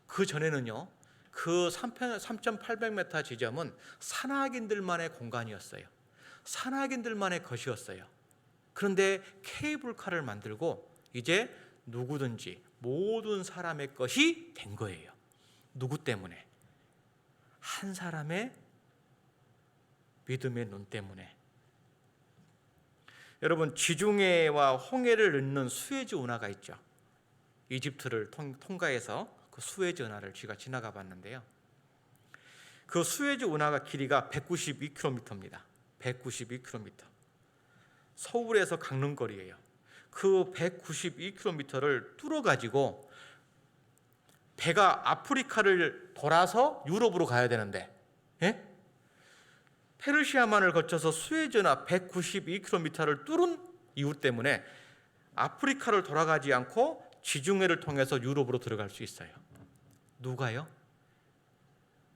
그 전에는요, 그 3,800m 지점은 산악인들만의 공간이었어요. 산악인들만의 것이었어요. 그런데 케이블카를 만들고 이제 누구든지 모든 사람의 것이 된 거예요. 누구 때문에? 한 사람의 믿음의 눈 때문에. 여러분, 지중해와 홍해를 잇는 수에즈 운하가 있죠. 이집트를 통과해서 그 수에즈 운하를 쥐가 지나가 봤는데요, 그 수에즈 운하가 길이가 192km입니다. 192km. 서울에서 강릉거리예요. 그 192km를 뚫어가지고 배가 아프리카를 돌아서 유럽으로 가야 되는데, 페르시아만을 거쳐서 수에즈나 192km를 뚫은 이유 때문에 아프리카를 돌아가지 않고 지중해를 통해서 유럽으로 들어갈 수 있어요. 누가요?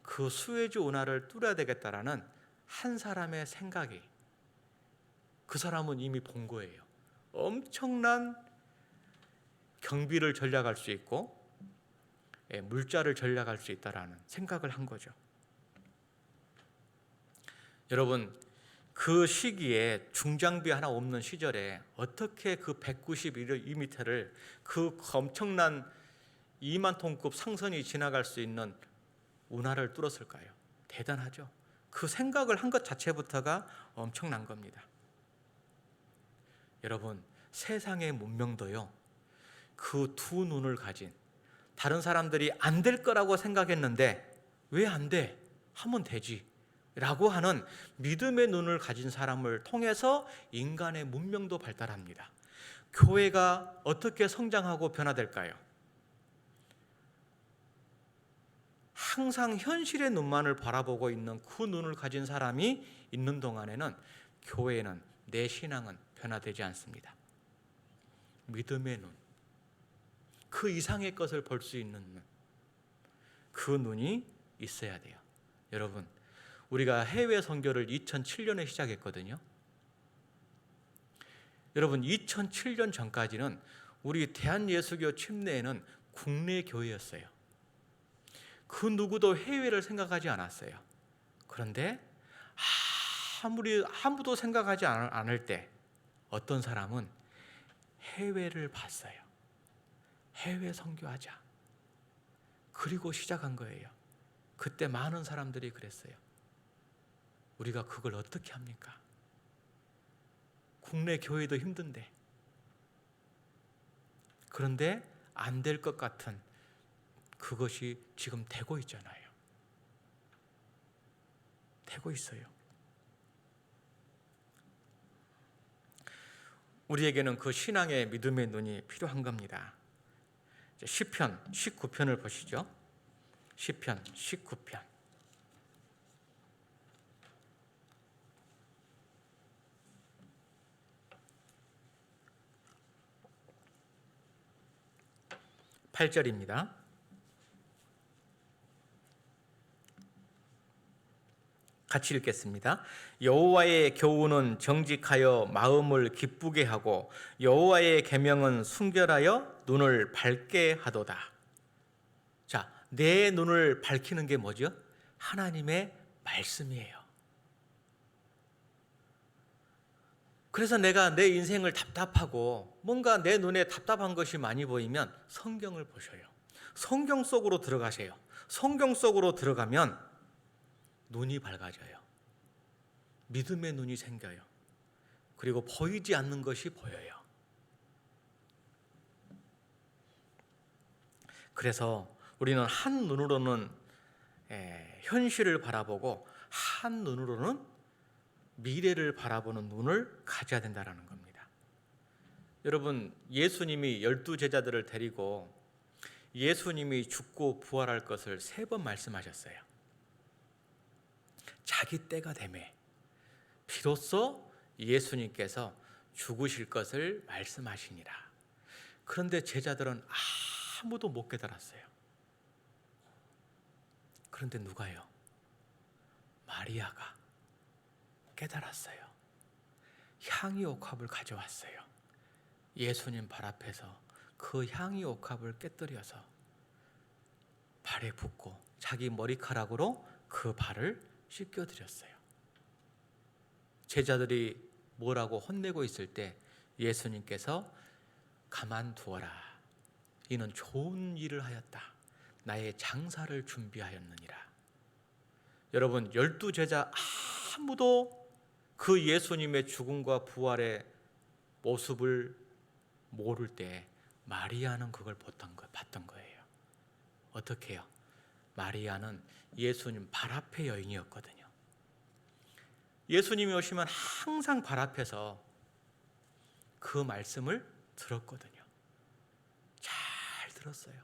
그 수에즈 운하를 뚫어야 되겠다라는 한 사람의 생각이, 그 사람은 이미 본 거예요. 엄청난 경비를 전략할 수 있고 물자를 전략할 수 있다라는 생각을 한 거죠. 여러분, 그 시기에 중장비 하나 없는 시절에 어떻게 그 192m를 그 엄청난 2만 톤급 상선이 지나갈 수 있는 운하를 뚫었을까요? 대단하죠. 그 생각을 한 것 자체부터가 엄청난 겁니다. 여러분, 세상의 문명도요, 그 두 눈을 가진, 다른 사람들이 안 될 거라고 생각했는데 왜 안 돼? 하면 되지 라고 하는 믿음의 눈을 가진 사람을 통해서 인간의 문명도 발달합니다. 교회가 어떻게 성장하고 변화될까요? 항상 현실의 눈만을 바라보고 있는 그 눈을 가진 사람이 있는 동안에는 교회는, 내 신앙은 변화되지 않습니다. 믿음의 눈, 그 이상의 것을 볼 수 있는 눈, 그 눈이 있어야 돼요. 여러분, 우리가 해외 선교를 2007년에 시작했거든요. 여러분, 2007년 전까지는 우리 대한예수교 침례에는 국내 교회였어요. 그 누구도 해외를 생각하지 않았어요. 그런데 아무도 생각하지 않을 때 어떤 사람은 해외를 봤어요. 해외 선교하자. 그리고 시작한 거예요. 그때 많은 사람들이 그랬어요. 우리가 그걸 어떻게 합니까? 국내 교회도 힘든데. 그런데 안 될 것 같은 그것이 지금 되고 있잖아요. 되고 있어요. 우리에게는 그 신앙의 믿음의 눈이 필요한 겁니다. 시편 19편을 보시죠. 시편 19편. 8절입니다. 같이 읽겠습니다. 여호와의 교훈은 정직하여 마음을 기쁘게 하고 여호와의 계명은 순결하여 눈을 밝게 하도다. 자, 내 눈을 밝히는 게 뭐죠? 하나님의 말씀이에요. 그래서 내가 내 인생을 답답하고 뭔가 내 눈에 답답한 것이 많이 보이면 성경을 보셔요. 성경 속으로 들어가세요. 성경 속으로 들어가면 눈이 밝아져요. 믿음의 눈이 생겨요. 그리고 보이지 않는 것이 보여요. 그래서 우리는 한 눈으로는 현실을 바라보고 한 눈으로는 미래를 바라보는 눈을 가져야 된다는 겁니다. 여러분, 예수님이 12제자들을 데리고 예수님이 죽고 부활할 것을 3번 말씀하셨어요. 자기 때가 되매 비로소 예수님께서 죽으실 것을 말씀하시니라. 그런데 제자들은 아무도 못 깨달았어요. 그런데 누가요? 마리아가 깨달았어요. 향이 옥합을 가져왔어요. 예수님 발 앞에서 그 향이 옥합을 깨뜨려서 발에 붓고 자기 머리카락으로 그 발을 씻겨드렸어요. 제자들이 뭐라고 혼내고 있을 때 예수님께서 가만두어라. 이는 좋은 일을 하였다. 나의 장사를 준비하였느니라. 여러분, 12제자 아무도 그 예수님의 죽음과 부활의 모습을 모를 때 마리아는 그걸 봤던 거예요. 어떻게 해요? 마리아는 예수님 발 앞의 여인이었거든요. 예수님이 오시면 항상 발 앞에서 그 말씀을 들었거든요. 잘 들었어요.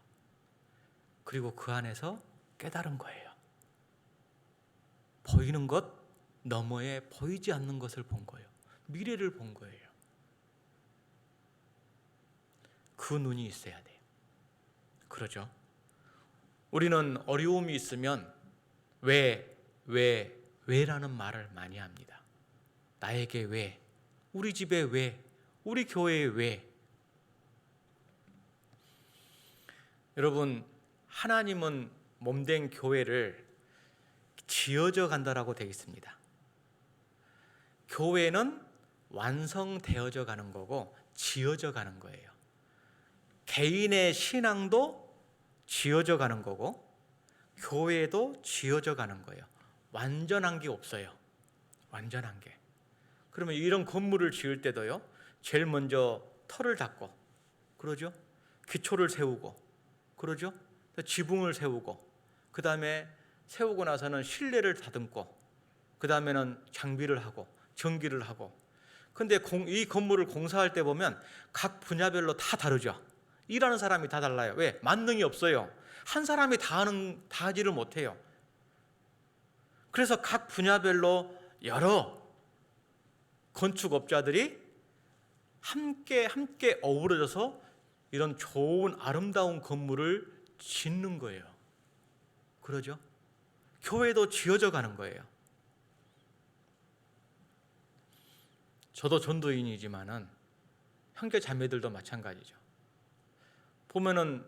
그리고 그 안에서 깨달은 거예요. 보이는 것 너머에 보이지 않는 것을 본 거예요. 미래를 본 거예요. 그 눈이 있어야 돼요. 그러죠? 우리는 어려움이 있으면 왜라는 말을 많이 합니다. 나에게 왜? 우리 집에 왜? 우리 교회에 왜? 여러분, 하나님은 몸된 교회를 지어져 간다라고 되어 있습니다. 교회는 완성되어져 가는 거고 지어져 가는 거예요. 개인의 신앙도 지어져 가는 거고 교회도 지어져 가는 거예요. 완전한 게 없어요. 완전한 게. 그러면 이런 건물을 지을 때도요, 제일 먼저 터를 닦고, 그러죠? 기초를 세우고, 그러죠? 지붕을 세우고, 그 다음에 세우고 나서는 실내를 다듬고, 그 다음에는 장비를 하고, 전기를 하고. 근데 이 건물을 공사할 때 보면 각 분야별로 다 다르죠. 일하는 사람이 다 달라요. 왜? 만능이 없어요. 한 사람이 다 하지를 못해요. 그래서 각 분야별로 여러 건축업자들이 함께 어우러져서 이런 좋은 아름다운 건물을 짓는 거예요. 그러죠? 교회도 지어져 가는 거예요. 저도 전도인이지만은 형제 자매들도 마찬가지죠. 보면은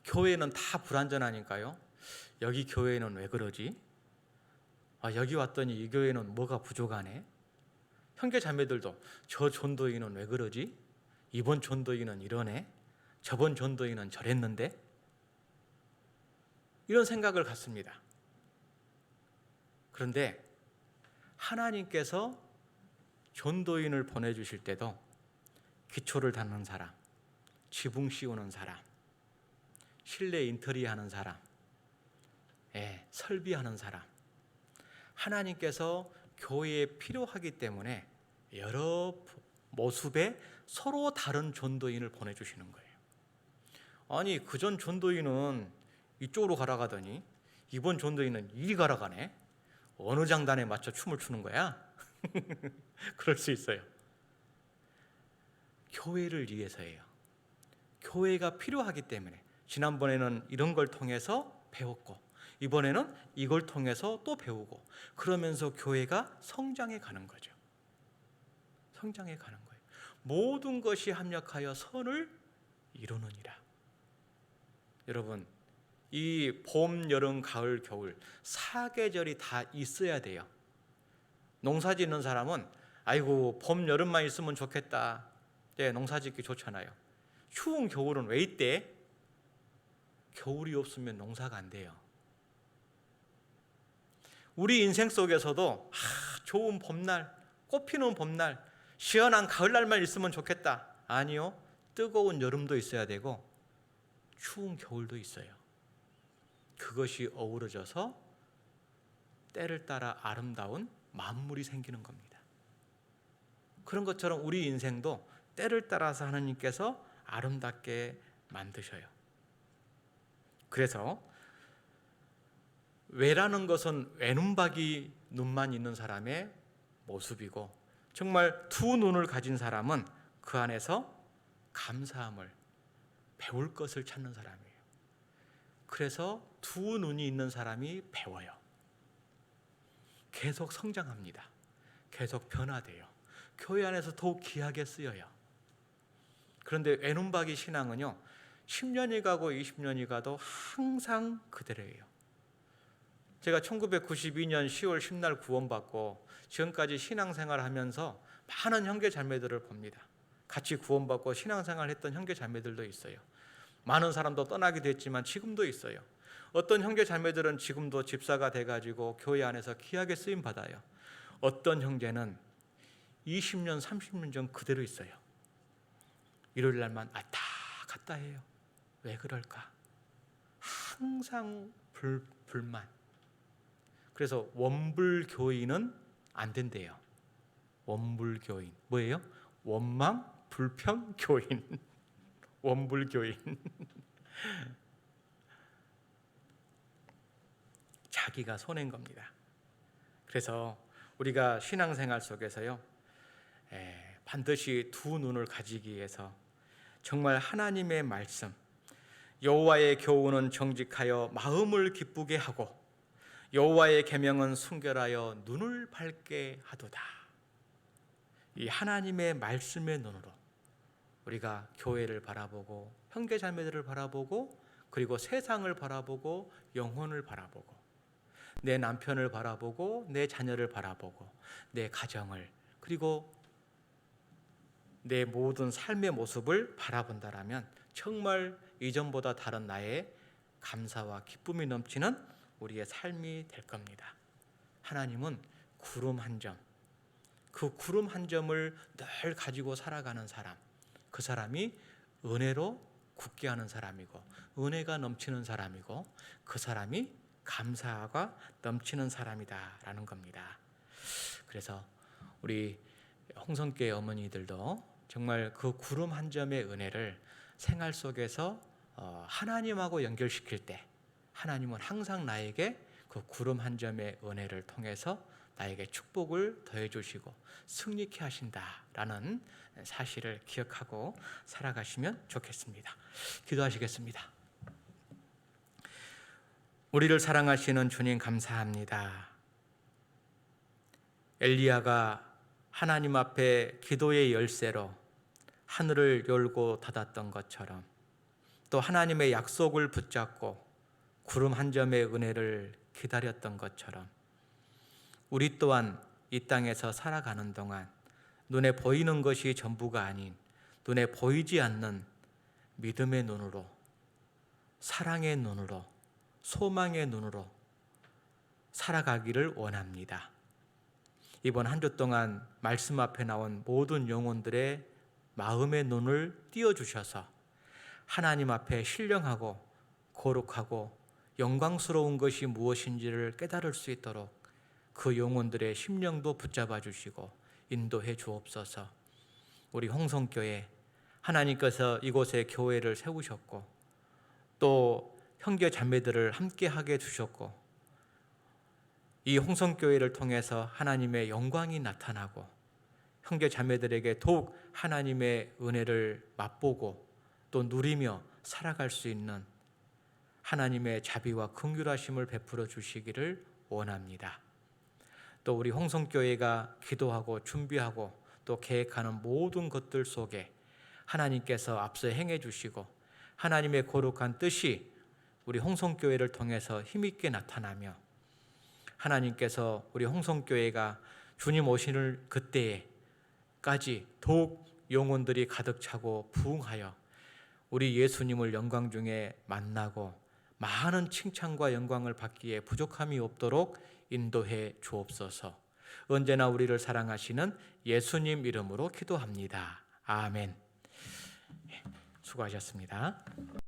교회는 다 불완전하니까요. 여기 교회는 왜 그러지? 여기 왔더니 이 교회는 뭐가 부족하네? 형제 자매들도 저 전도인은 왜 그러지? 이번 전도인은 이러네? 저번 전도인은 저랬는데? 이런 생각을 갖습니다. 그런데 하나님께서 전도인을 보내주실 때도 기초를 닦는 사람, 지붕 씌우는 사람, 실내 인테리어 하는 사람, 설비하는 사람, 하나님께서 교회에 필요하기 때문에 여러 모습의 서로 다른 전도인을 보내주시는 거예요. 아니, 그전 전도인은 이쪽으로 가라 가더니 이번 전도인은 이리 가라 가네. 어느 장단에 맞춰 춤을 추는 거야? 그럴 수 있어요. 교회를 위해서예요. 교회가 필요하기 때문에. 지난번에는 이런 걸 통해서 배웠고, 이번에는 이걸 통해서 또 배우고, 그러면서 교회가 성장해 가는 거죠. 성장해 가는 거예요. 모든 것이 합력하여 선을 이루느니라. 여러분, 이 봄, 여름, 가을, 겨울 4계절이 다 있어야 돼요. 농사 짓는 사람은 아이고 봄, 여름만 있으면 좋겠다. 농사 짓기 좋잖아요. 추운 겨울은 왜 있대? 겨울이 없으면 농사가 안 돼요. 우리 인생 속에서도 좋은 봄날, 꽃피는 봄날, 시원한 가을날만 있으면 좋겠다. 아니요, 뜨거운 여름도 있어야 되고 추운 겨울도 있어요. 그것이 어우러져서 때를 따라 아름다운 만물이 생기는 겁니다. 그런 것처럼 우리 인생도 때를 따라서 하나님께서 아름답게 만드셔요. 그래서 외라는 것은 외눈박이 눈만 있는 사람의 모습이고, 정말 두 눈을 가진 사람은 그 안에서 감사함을, 배울 것을 찾는 사람이에요. 그래서 두 눈이 있는 사람이 배워요. 계속 성장합니다. 계속 변화돼요. 교회 안에서 더욱 귀하게 쓰여요. 그런데 외눈박이 신앙은요, 10년이 가고 20년이 가도 항상 그대로예요. 제가 1992년 10월 10날 구원받고 지금까지 신앙생활 하면서 많은 형제 자매들을 봅니다. 같이 구원받고 신앙생활 했던 형제 자매들도 있어요. 많은 사람도 떠나게 됐지만 지금도 있어요. 어떤 형제 자매들은 지금도 집사가 돼가지고 교회 안에서 귀하게 쓰임 받아요. 어떤 형제는 20년, 30년 전 그대로 있어요. 일요일 날만 왔다 갔다 해요. 왜 그럴까? 항상 불만. 그래서 원불교인은 안 된대요. 원불교인. 뭐예요? 원망, 불평, 교인. 원불교인. 자기가 손해인 겁니다. 그래서 우리가 신앙생활 속에서요, 반드시 두 눈을 가지기 위해서 정말 하나님의 말씀, 여호와의 교훈은 정직하여 마음을 기쁘게 하고 여호와의 계명은 순결하여 눈을 밝게 하도다. 이 하나님의 말씀의 눈으로 우리가 교회를 바라보고 형제 자매들을 바라보고 그리고 세상을 바라보고 영혼을 바라보고 내 남편을 바라보고 내 자녀를 바라보고 내 가정을 그리고 내 모든 삶의 모습을 바라본다라면 정말 이전보다 다른 나의 감사와 기쁨이 넘치는 우리의 삶이 될 겁니다. 하나님은 구름 한 점, 그 구름 한 점을 늘 가지고 살아가는 사람, 그 사람이 은혜로 굳게 하는 사람이고 은혜가 넘치는 사람이고 그 사람이 감사가 넘치는 사람이다라는 겁니다. 그래서 우리 홍성교회 어머니들도 정말 그 구름 한 점의 은혜를 생활 속에서 하나님하고 연결시킬 때 하나님은 항상 나에게 그 구름 한 점의 은혜를 통해서 나에게 축복을 더해 주시고 승리케 하신다라는 사실을 기억하고 살아가시면 좋겠습니다. 기도하시겠습니다. 우리를 사랑하시는 주님 감사합니다. 엘리야가 하나님 앞에 기도의 열쇠로 하늘을 열고 닫았던 것처럼 또 하나님의 약속을 붙잡고 구름 한 점의 은혜를 기다렸던 것처럼 우리 또한 이 땅에서 살아가는 동안 눈에 보이는 것이 전부가 아닌 눈에 보이지 않는 믿음의 눈으로, 사랑의 눈으로, 소망의 눈으로 살아가기를 원합니다. 이번 한 주 동안 말씀 앞에 나온 모든 영혼들의 마음의 눈을 띄워주셔서 하나님 앞에 신령하고 거룩하고 영광스러운 것이 무엇인지를 깨달을 수 있도록 그 영혼들의 심령도 붙잡아 주시고 인도해 주옵소서. 우리 홍성교회, 하나님께서 이곳에 교회를 세우셨고 또 형제 자매들을 함께하게 주셨고 이 홍성교회를 통해서 하나님의 영광이 나타나고 형제 자매들에게 더욱 하나님의 은혜를 맛보고 또 누리며 살아갈 수 있는 하나님의 자비와 긍휼하심을 베풀어 주시기를 원합니다. 또 우리 홍성교회가 기도하고 준비하고 또 계획하는 모든 것들 속에 하나님께서 앞서 행해 주시고 하나님의 거룩한 뜻이 우리 홍성교회를 통해서 힘있게 나타나며 하나님께서 우리 홍성교회가 주님 오시는 그때까지 더욱 영혼들이 가득 차고 부흥하여 우리 예수님을 영광 중에 만나고 많은 칭찬과 영광을 받기에 부족함이 없도록 인도해 주옵소서. 언제나 우리를 사랑하시는 예수님 이름으로 기도합니다. 아멘. 수고하셨습니다.